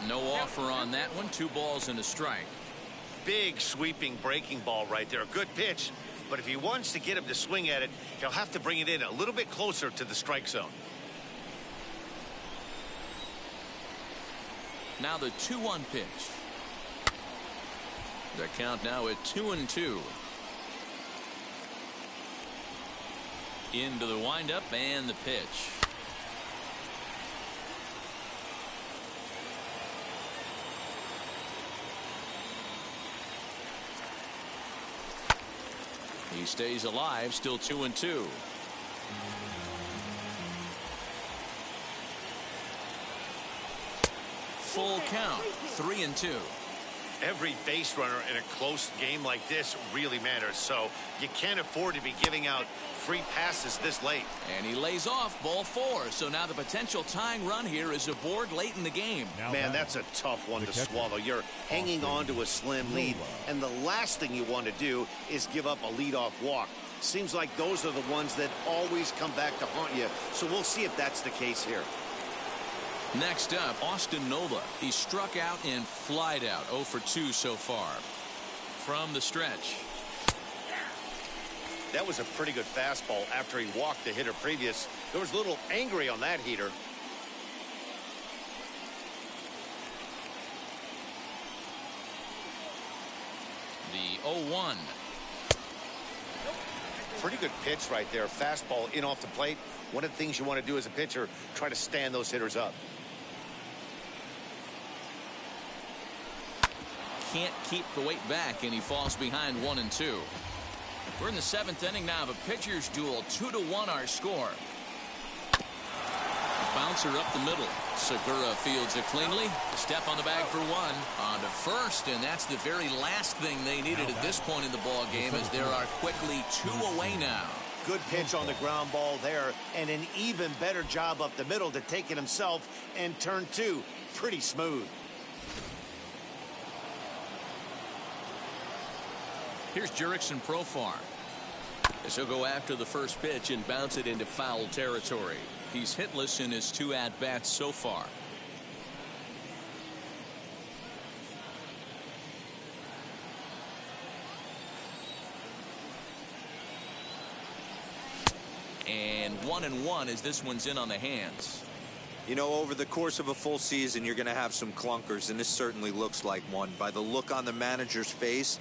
No offer on that one. 2 balls and a strike. Big sweeping breaking ball right there. A good pitch. But if he wants to get him to swing at it, he'll have to bring it in a little bit closer to the strike zone. Now the 2-1 pitch. The count now at 2-2. Into the windup and the pitch. He stays alive, still 2-2. Full count, 3-2. Every base runner in a close game like this really matters, so you can't afford to be giving out free passes this late. And he lays off ball 4, so now the potential tying run here is aboard late in the game. Man, that's a tough one to swallow. You're hanging on to a slim lead, and the last thing you want to do is give up a leadoff walk. Seems like those are the ones that always come back to haunt you, so we'll see if that's the case here. Next up, Austin Nola. He struck out and flied out. 0 for 2 so far. From the stretch. That was a pretty good fastball after he walked the hitter previous. There was a little angry on that heater. The 0-1. Pretty good pitch right there. Fastball in off the plate. One of the things you want to do as a pitcher, try to stand those hitters up. Can't keep the weight back, and he falls behind 1-2. We're in the 7th inning now of a pitcher's duel. 2-1 our score. Bouncer up the middle. Segura fields it cleanly. Step on the bag for one. On to first, and that's the very last thing they needed at this point in the ball game, as there are quickly 2 away now. Good pitch on the ground ball there, and an even better job up the middle to take it himself, and turn 2 pretty smooth. Here's Jurickson Profar, as he'll go after the first pitch and bounce it into foul territory. He's hitless in his 2 at-bats so far. And 1-1 as this one's in on the hands. You know, over the course of a full season, you're going to have some clunkers, and this certainly looks like one. By the look on the manager's face,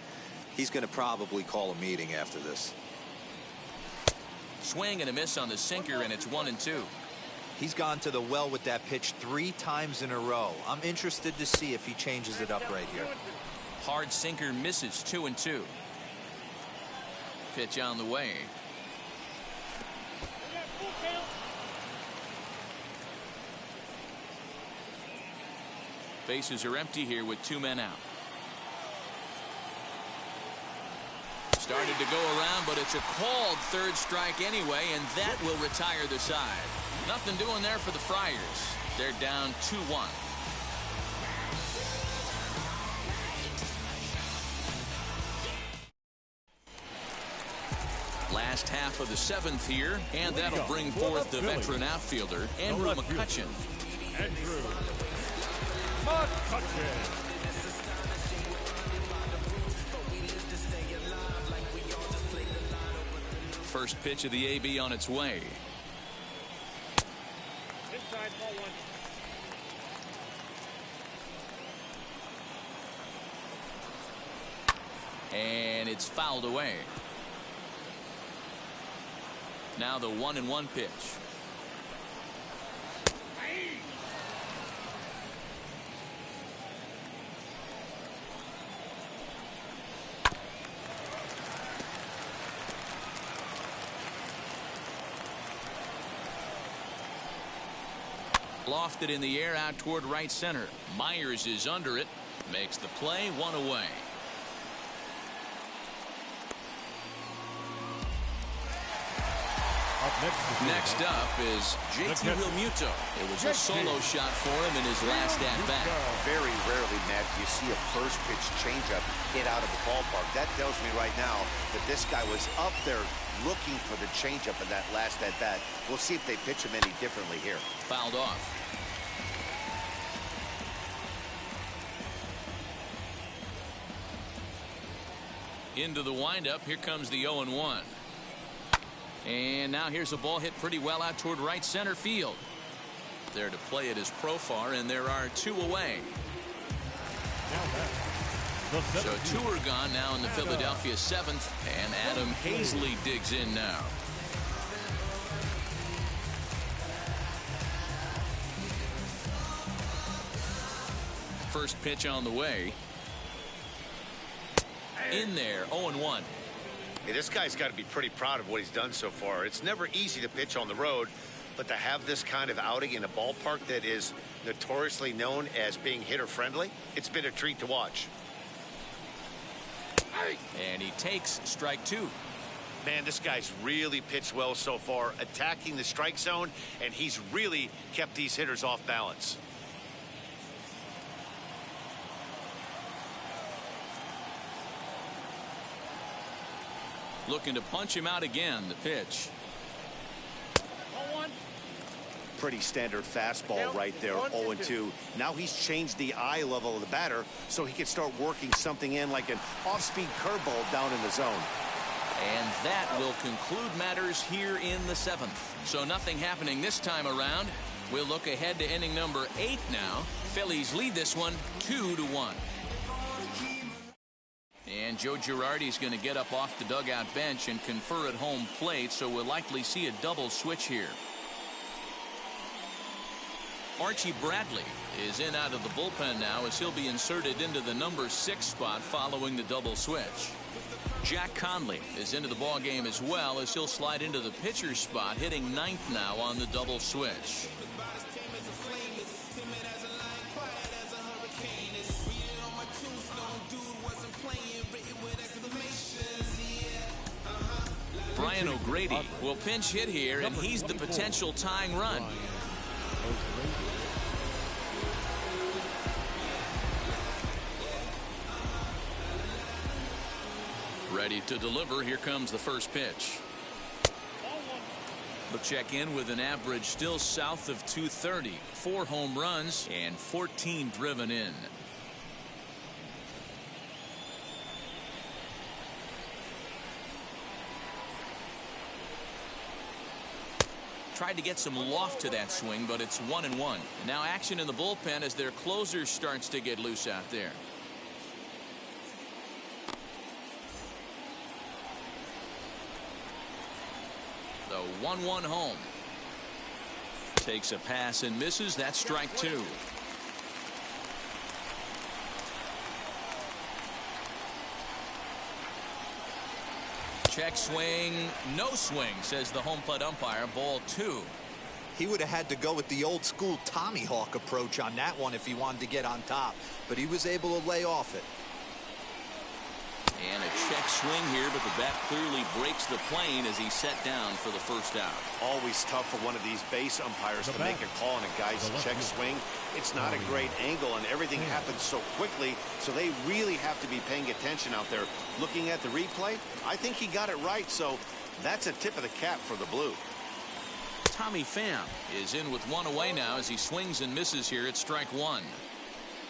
he's going to probably call a meeting after this. Swing and a miss on the sinker, and it's 1-2. He's gone to the well with that pitch 3 times in a row. I'm interested to see if he changes it up right here. Hard sinker misses, 2-2. Pitch on the way. Bases are empty here with 2 men out. Started to go around, but it's a called 3rd strike anyway, and that will retire the side. Nothing doing there for the Friars. They're down 2-1. Last half of the 7th here, and that'll bring forth the veteran outfielder, Andrew McCutchen. Andrew McCutchen. First pitch of the AB on its way. Inside, ball 1. And it's fouled away. Now the 1-1 pitch. Lofted in the air out toward right center. Myers is under it. Makes the play, 1 away. Next up is JT Realmuto. It was a solo shot for him in his last at-bat. Very rarely, Matt, do you see a first pitch changeup hit out of the ballpark. That tells me right now that this guy was up there looking for the changeup in that last at-bat. We'll see if they pitch him any differently here. Fouled off. Into the windup. Here comes the 0-1. And now here's a ball hit pretty well out toward right center field. There to play it is Profar, and there are 2 away. So 2 are gone now in the Philadelphia 7th, and Adam Hazley digs in now. First pitch on the way. In there, 0-1. Hey, this guy's got to be pretty proud of what he's done so far. It's never easy to pitch on the road, but to have this kind of outing in a ballpark that is notoriously known as being hitter-friendly, it's been a treat to watch. And he takes strike 2. Man, this guy's really pitched well so far, attacking the strike zone, and he's really kept these hitters off balance. Looking to punch him out again. The pitch. Pretty standard fastball right there, 0-2. Now he's changed the eye level of the batter so he can start working something in like an off-speed curveball down in the zone. And that will conclude matters here in the 7th. So nothing happening this time around. We'll look ahead to inning number 8 now. Phillies lead this one 2-1. And Joe Girardi's going to get up off the dugout bench and confer at home plate, so we'll likely see a double switch here. Archie Bradley is in out of the bullpen now as he'll be inserted into the number 6 spot following the double switch. Jack Conley is into the ball game as well as he'll slide into the pitcher's spot, hitting 9th now on the double switch. Brian O'Grady will pinch hit here, and he's the potential tying run. Ready to deliver. Here comes the first pitch. He'll check in with an average still south of 230. 4 home runs and 14 driven in. Tried to get some loft to that swing, but it's 1-1. Now action in the bullpen as their closer starts to get loose out there. The 1-1 home. Takes a pass and misses. That's strike 2. Check swing, no swing, says the home plate umpire. Ball 2. He would have had to go with the old school Tommy Hawk approach on that one if he wanted to get on top, but he was able to lay off it. And a check swing here, but the bat clearly breaks the plane as he's set down for the first out. Always tough for one of these base umpires to make a call on a guy's check swing. It's not a great angle, and everything happens so quickly, so they really have to be paying attention out there. Looking at the replay, I think he got it right, so that's a tip of the cap for the Blue. Tommy Pham is in with 1 away now as he swings and misses here at strike 1.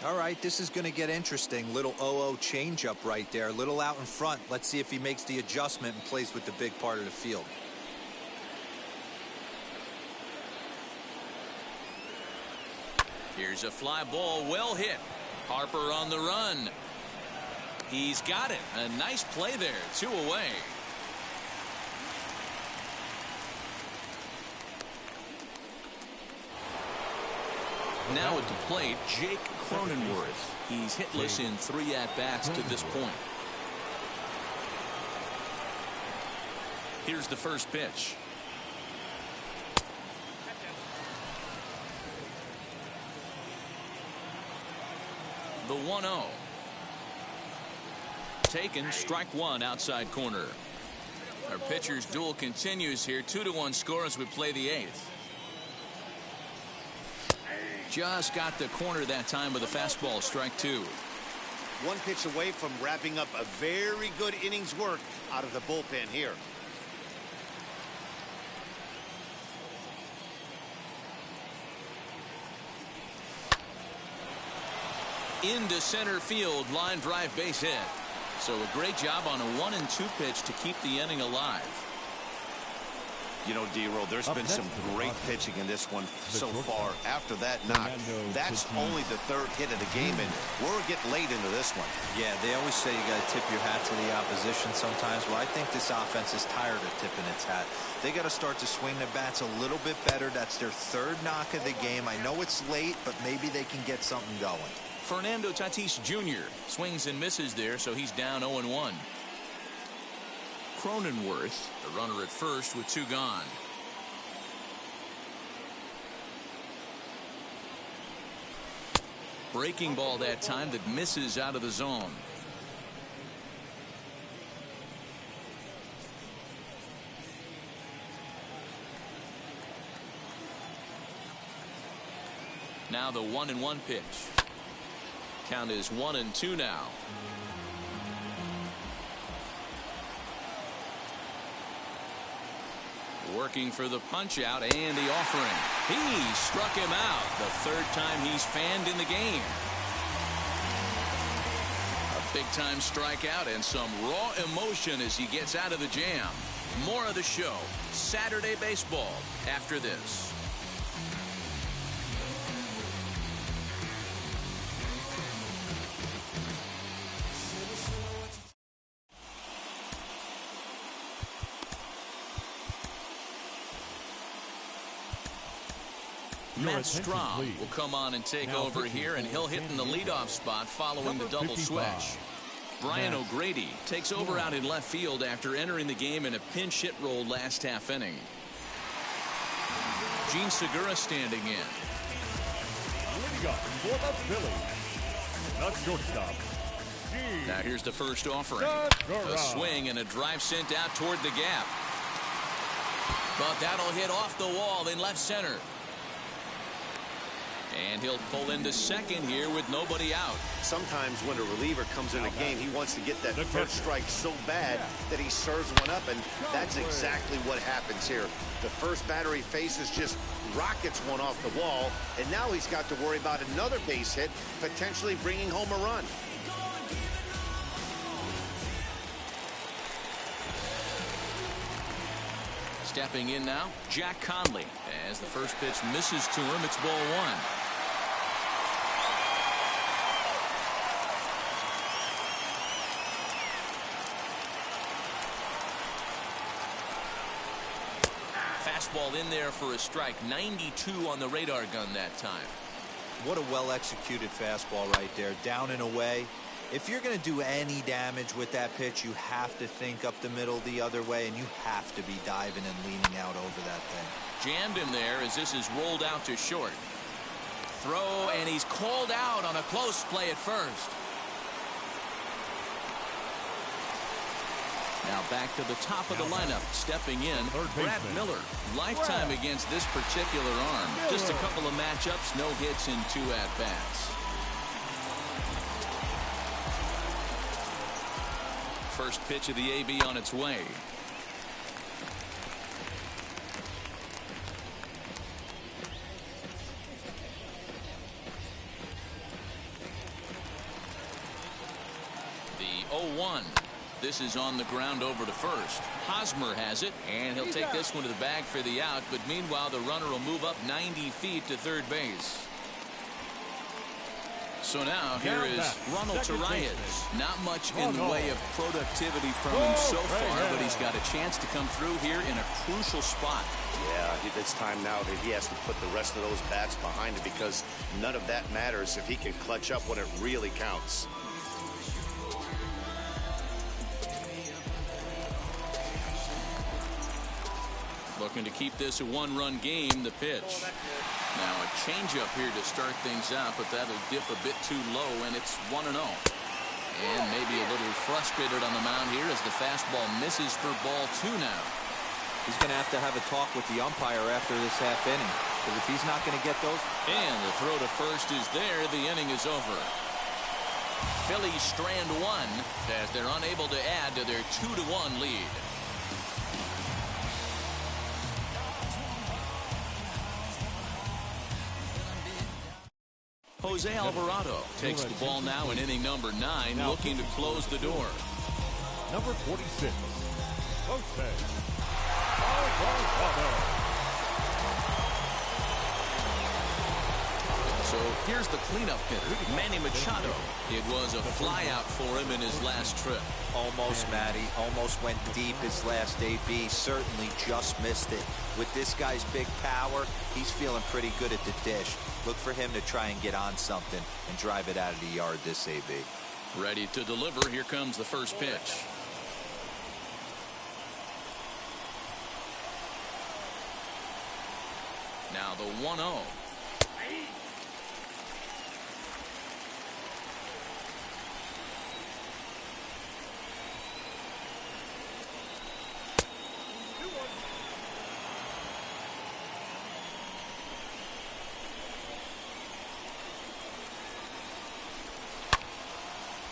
All right, this is going to get interesting. Little 0-0 changeup right there. Little out in front. Let's see if he makes the adjustment and plays with the big part of the field. Here's a fly ball, well hit. Harper on the run. He's got it. A nice play there. 2 away. Now at the plate, Jake Cronenworth. He's hitless in 3 at-bats to this point. Here's the first pitch. The 1-0. Taken, strike 1, outside corner. Our pitcher's duel continues here. 2-1 score as we play the 8th. Just got the corner that time with a fastball, strike 2. 1 pitch away from wrapping up a very good innings work out of the bullpen here. Into center field, line drive, base hit. So a great job on a 1-2 pitch to keep the inning alive. You know, D-Roll, there's been some great pitching in this one so far. After that knock, that's only the 3rd hit of the game, and we're getting late into this one. Yeah, they always say you got to tip your hat to the opposition sometimes. Well, I think this offense is tired of tipping its hat. They got to start to swing the bats a little bit better. That's their 3rd knock of the game. I know it's late, but maybe they can get something going. Fernando Tatis Jr. swings and misses there, so he's down 0-1. Cronenworth, the runner at first with 2 gone. Breaking ball that time that misses out of the zone. Now the 1-1 pitch. Count is 1-2 now. Working for the punch out and the offering. He struck him out. The 3rd time he's fanned in the game. A Big-time strikeout and some raw emotion as he gets out of the jam. More of the show, Saturday Baseball, after this. Matt Straub will come on and take over here, and he'll hit in the leadoff spot following the double switch. Brian O'Grady takes over out in left field after entering the game in a pinch hit role last half inning. Gene Segura standing in. Leading up for the Phillies, the shortstop. Now here's the first offering. A swing and a drive sent out toward the gap. But that'll hit off the wall in left center. And he'll pull into second here with nobody out. Sometimes when a reliever comes in a game, he wants to get that first strike so bad that he serves one up, and that's exactly what happens here. The first batter he faces just rockets one off the wall, and now he's got to worry about another base hit, potentially bringing home a run. Stepping in now, Jack Conley. As the first pitch misses to him, it's ball one. Fastball in there for a strike. 92 on the radar gun that time. What a well-executed fastball right there. Down and away. If you're going to do any damage with that pitch, you have to think up the middle the other way, and you have to be diving and leaning out over that thing. Jammed him there as this is rolled out to short. Throw, and he's called out on a close play at first. Now back to the top of the lineup. Stepping in, Brad Miller. Lifetime against this particular arm. Just a couple of matchups, no hits in 2 at-bats. First pitch of the AB on its way. The 0-1. This is on the ground over to first. Hosmer has it, and he'll take this one to the bag for the out, but meanwhile the runner will move up 90 feet to third base. So now here is Ronald Torreyes. Not much in the way of productivity from him so far, but he's got a chance to come through here in a crucial spot. Yeah, it's time now that he has to put the rest of those bats behind him, because none of that matters if he can clutch up when it really counts. Looking to keep this a one-run game, the pitch. Now a changeup here to start things out, but that'll dip a bit too low, and it's 1-0. And maybe a little frustrated on the mound here as the fastball misses for ball 2 now. He's going to have a talk with the umpire after this half inning, because if he's not going to get those. And the throw to first is there. The inning is over. Phillies strand one as they're unable to add to their 2-1 lead. Jose Alvarado takes the ball now in inning number 9, looking to close the door. Number 46, Jose Alvarado. So here's the cleanup hitter, Manny Machado. It was a flyout for him in his last trip. Almost, Matty. Almost went deep his last AB. Certainly just missed it. With this guy's big power, he's feeling pretty good at the dish. Look for him to try and get on something and drive it out of the yard this AB. Ready to deliver. Here comes the first pitch. Now the 1-0.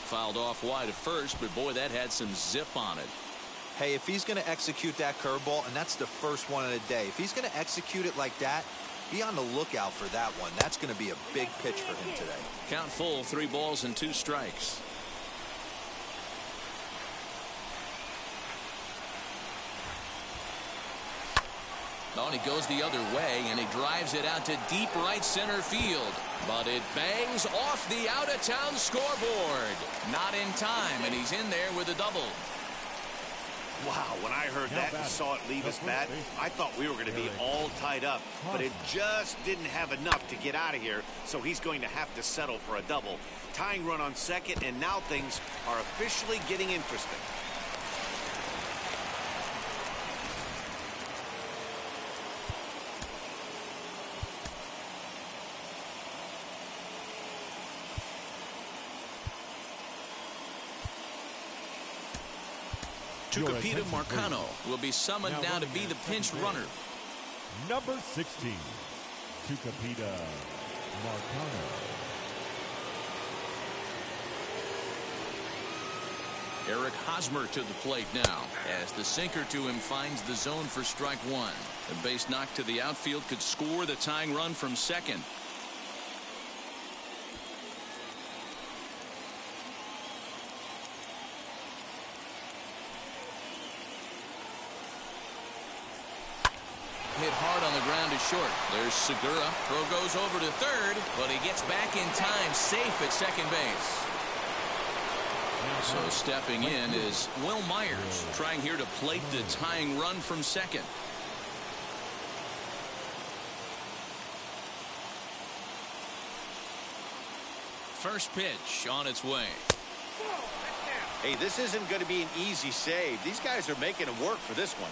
Fouled off wide at first, but boy, that had some zip on it. Hey, if he's going to execute that curveball, and that's the first one of the day, if he's going to execute it like that, be on the lookout for that one. That's going to be a big pitch for him today. Count full, 3 balls and 2 strikes. Oh, and he goes the other way, and he drives it out to deep right center field. But it bangs off the out-of-town scoreboard. Not in time, and he's in there with a double. Wow, when I heard that and saw it leave his bat, I thought we were going to be all tied up. But it just didn't have enough to get out of here, so he's going to have to settle for a double. Tying run on second, and now things are officially getting interesting. Tucupita Marcano will be summoned now to be the pinch runner. Number 16, Tucupita Marcano. Eric Hosmer to the plate now as the sinker to him finds the zone for strike one. The base knock to the outfield could score the tying run from second. Hit hard on the ground to short. There's Segura. Throw goes over to third, but he gets back in time, safe at second base. So stepping in is Will Myers, trying here to plate the tying run from second. First pitch on its way. Hey, this isn't going to be an easy save. These guys are making him work for this one.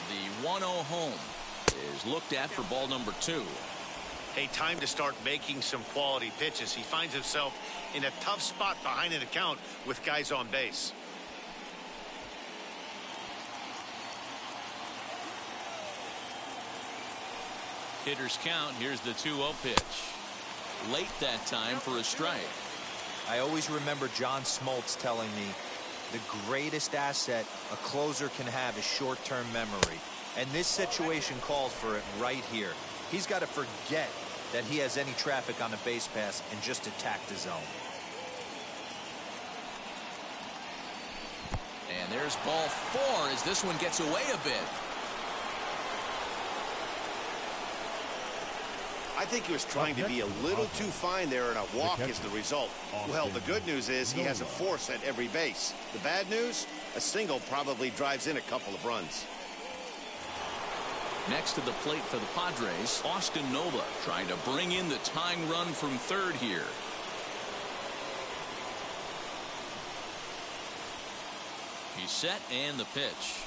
The 1-0 home is looked at for ball number 2. Hey, time to start making some quality pitches. He finds himself in a tough spot behind an account with guys on base. Hitters count. Here's the 2-0 pitch. Late that time for a strike. I always remember John Smoltz telling me the greatest asset a closer can have is short-term memory. And this situation calls for it right here. He's got to forget that he has any traffic on a base pass and just attack the zone. And there's ball 4 as this one gets away a bit. I think he was trying to be a little too fine there, and a walk is the result. Well, the good news is he has a force at every base. The bad news, a single probably drives in a couple of runs. Next to the plate for the Padres, Austin Nova trying to bring in the tying run from third here. He's set and the pitch.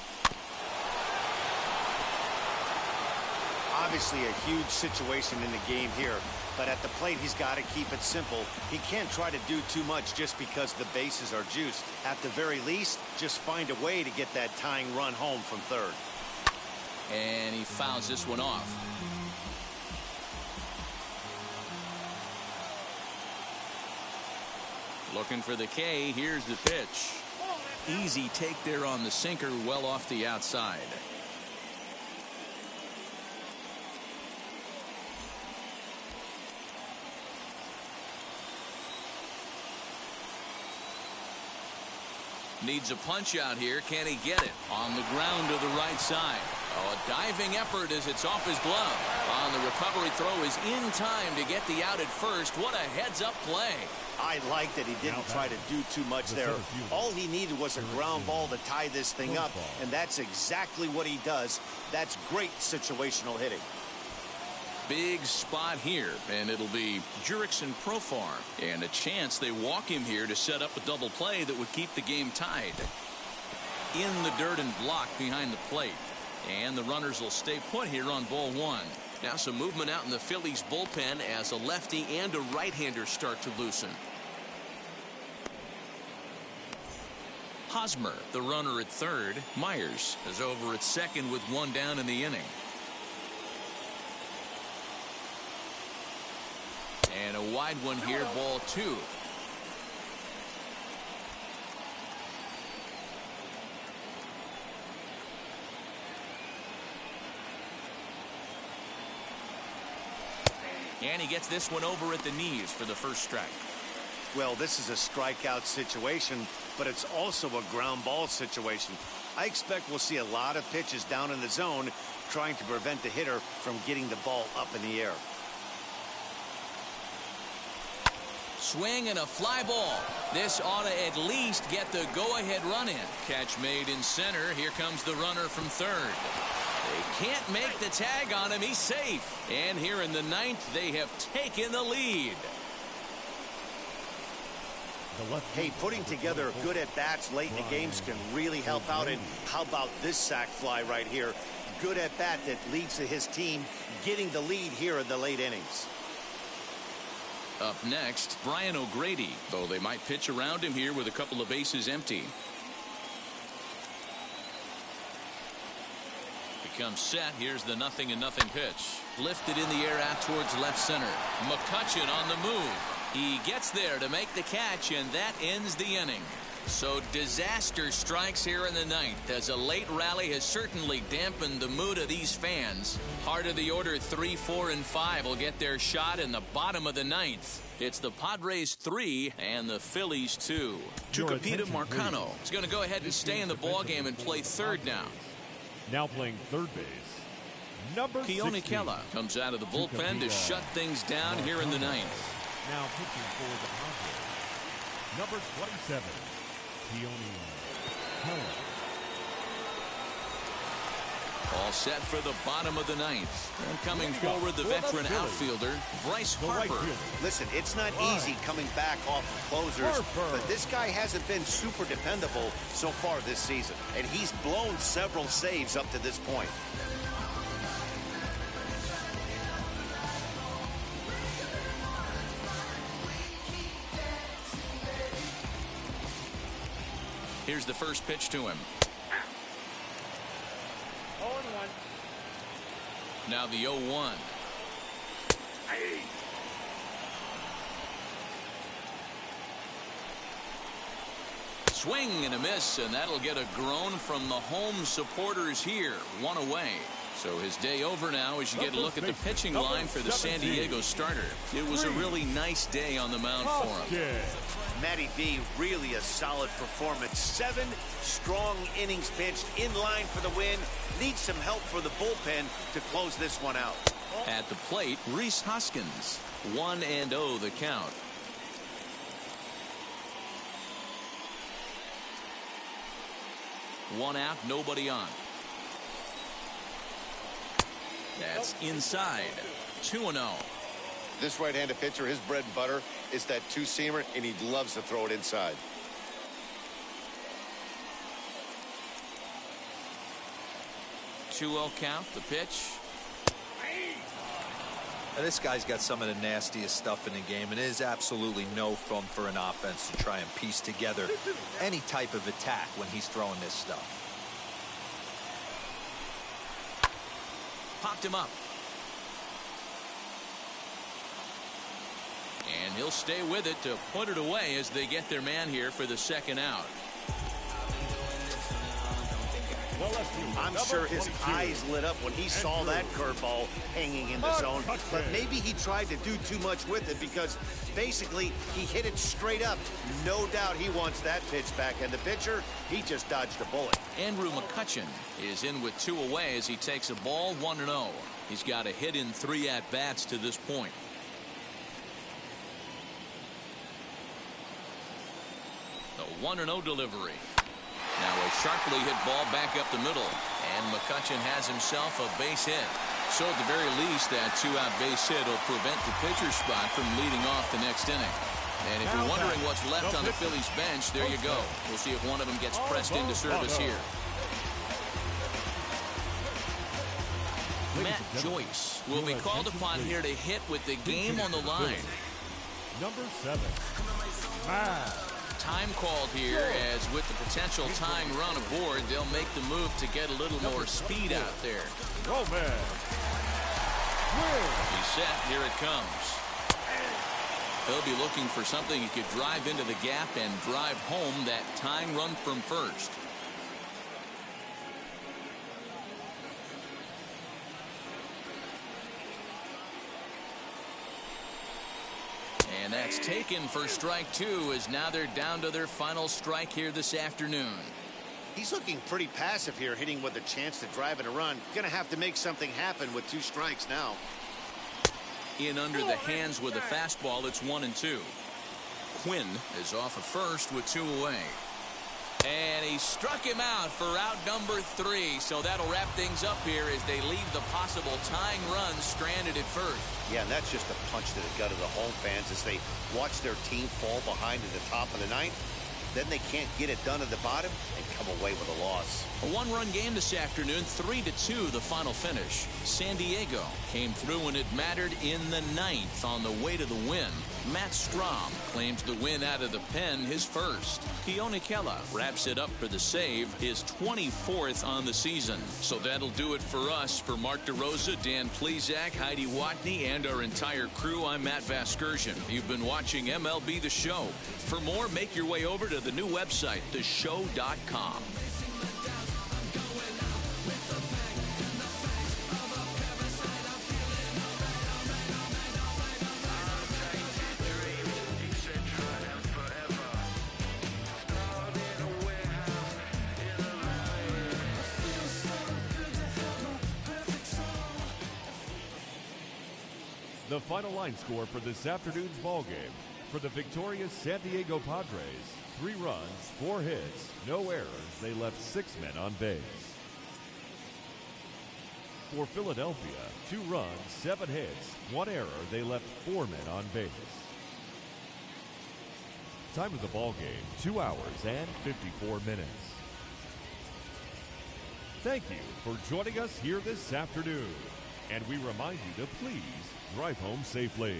Obviously a huge situation in the game here, but at the plate he's got to keep it simple. He can't try to do too much just because the bases are juiced. At the very least, just find a way to get that tying run home from third. And he fouls this one off. Looking for the K. Here's the pitch. Easy take there on the sinker, well off the outside. Needs a punch out here. Can he get it? On the ground to the right side. Oh, a diving effort as it's off his glove. On the recovery throw is in time to get the out at first. What a heads-up play. I like that he didn't try to do too much there. All he needed was a ground ball to tie this thing up, and that's exactly what he does. That's great situational hitting. Big spot here, and it'll be Jurickson Profar, and a chance they walk him here to set up a double play that would keep the game tied. In the dirt and block behind the plate, and the runners will stay put here on ball 1. Now some movement out in the Phillies bullpen as a lefty and a right-hander start to loosen. Hosmer, the runner at third. Myers is over at second with one down in the inning. And a wide one here, ball 2. And he gets this one over at the knees for the first strike. Well, this is a strikeout situation, but it's also a ground ball situation. I expect we'll see a lot of pitches down in the zone trying to prevent the hitter from getting the ball up in the air. Swing and a fly ball. This ought to at least get the go-ahead run in. Catch made in center. Here comes the runner from third. They can't make the tag on him. He's safe. And here in the ninth, they have taken the lead. Hey, putting together good at-bats late in the games can really help out. And how about this sac fly right here? Good at-bat that leads to his team getting the lead here in the late innings. Up next, Brian O'Grady, though they might pitch around him here with a couple of bases empty. Becomes set. Here's the 0-0 pitch. Lifted in the air out towards left center. McCutchen on the move. He gets there to make the catch, and that ends the inning. So disaster strikes here in the ninth, as a late rally has certainly dampened the mood of these fans. Heart of the order 3, 4, and 5 will get their shot in the bottom of the ninth. It's the Padres 3 and the Phillies 2. Tucupita Marcano is going to go ahead and stay in the ballgame and play third now. Now playing third base, number Keone 16. Kela comes out of the bullpen to shut things down here in the ninth. Now pitching for the Padres, number 27, Keone Kela. All set for the bottom of the ninth. And coming forward, the veteran outfielder, Bryce Harper. Listen, it's not easy coming back off of closers, but this guy hasn't been super dependable so far this season, and he's blown several saves up to this point. Here's the first pitch to him. 0-1. Now the 0-1. Swing and a miss, and that'll get a groan from the home supporters here. One away. So his day over now as you get a look at the pitching line for the San Diego starter. It was a really nice day on the mound for him. Matty V, really a solid performance. 7 strong innings pitched, in line for the win. Needs some help for the bullpen to close this one out. At the plate, Rhys Hoskins. 1-0 the count. One out, nobody on. That's inside. 2-0. This right-handed pitcher, his bread and butter is that two-seamer, and he loves to throw it inside. Two-0 count, the pitch. Now, this guy's got some of the nastiest stuff in the game, and it is absolutely no fun for an offense to try and piece together any type of attack when he's throwing this stuff. Popped him up. And he'll stay with it to put it away as they get their man here for the second out. I'm sure his eyes lit up when he saw that curveball hanging in the zone, but maybe he tried to do too much with it because basically he hit it straight up. No doubt he wants that pitch back, and the pitcher, he just dodged a bullet. Andrew McCutchen is in with 2 away as he takes a ball 1-0. He's got a hit in 3 at-bats to this point. The 1-0 delivery. Now a sharply hit ball back up the middle, and McCutchen has himself a base hit. So at the very least, that 2-out base hit will prevent the pitcher's spot from leading off the next inning. And if you're wondering what's left on the Phillies bench, there you go. We'll see if one of them gets pressed into service here. Matt Joyce will be called upon here to hit with the game on the line. Number 7, Matt. Time called here, as with the potential tying run aboard, they'll make the move to get a little more speed out there. He's set. Here it comes. He'll be looking for something he could drive into the gap and drive home that tying run from first. And that's taken for strike two, as now they're down to their final strike here this afternoon. He's looking pretty passive here, hitting with a chance to drive in a run. Gonna have to make something happen with 2 strikes now. In under the hands with a fastball, it's 1-2. Quinn is off at first with 2 away. And he struck him out for out number 3. So that'll wrap things up here as they leave the possible tying run stranded at first. Yeah, and that's just a punch to the gut of the home fans as they watch their team fall behind at the top of the ninth. Then they can't get it done at the bottom and come away with a loss. A 1-run game this afternoon, 3-2 the final finish. San Diego came through when it mattered in the ninth on the way to the win. Matt Strom claims the win out of the pen, his first. Keone Kela wraps it up for the save, his 24th on the season. So that'll do it for us. For Mark DeRosa, Dan Plezak, Heidi Watney, and our entire crew, I'm Matt Vasgersian. You've been watching MLB The Show. For more, make your way over to the new website, theshow.com. The final line score for this afternoon's ball game. For the victorious San Diego Padres, 3 runs, 4 hits, no errors. They left 6 men on base. For Philadelphia, 2 runs, 7 hits, 1 error. They left 4 men on base. Time of the ball game, 2 hours and 54 minutes. Thank you for joining us here this afternoon. And we remind you to please drive home safely.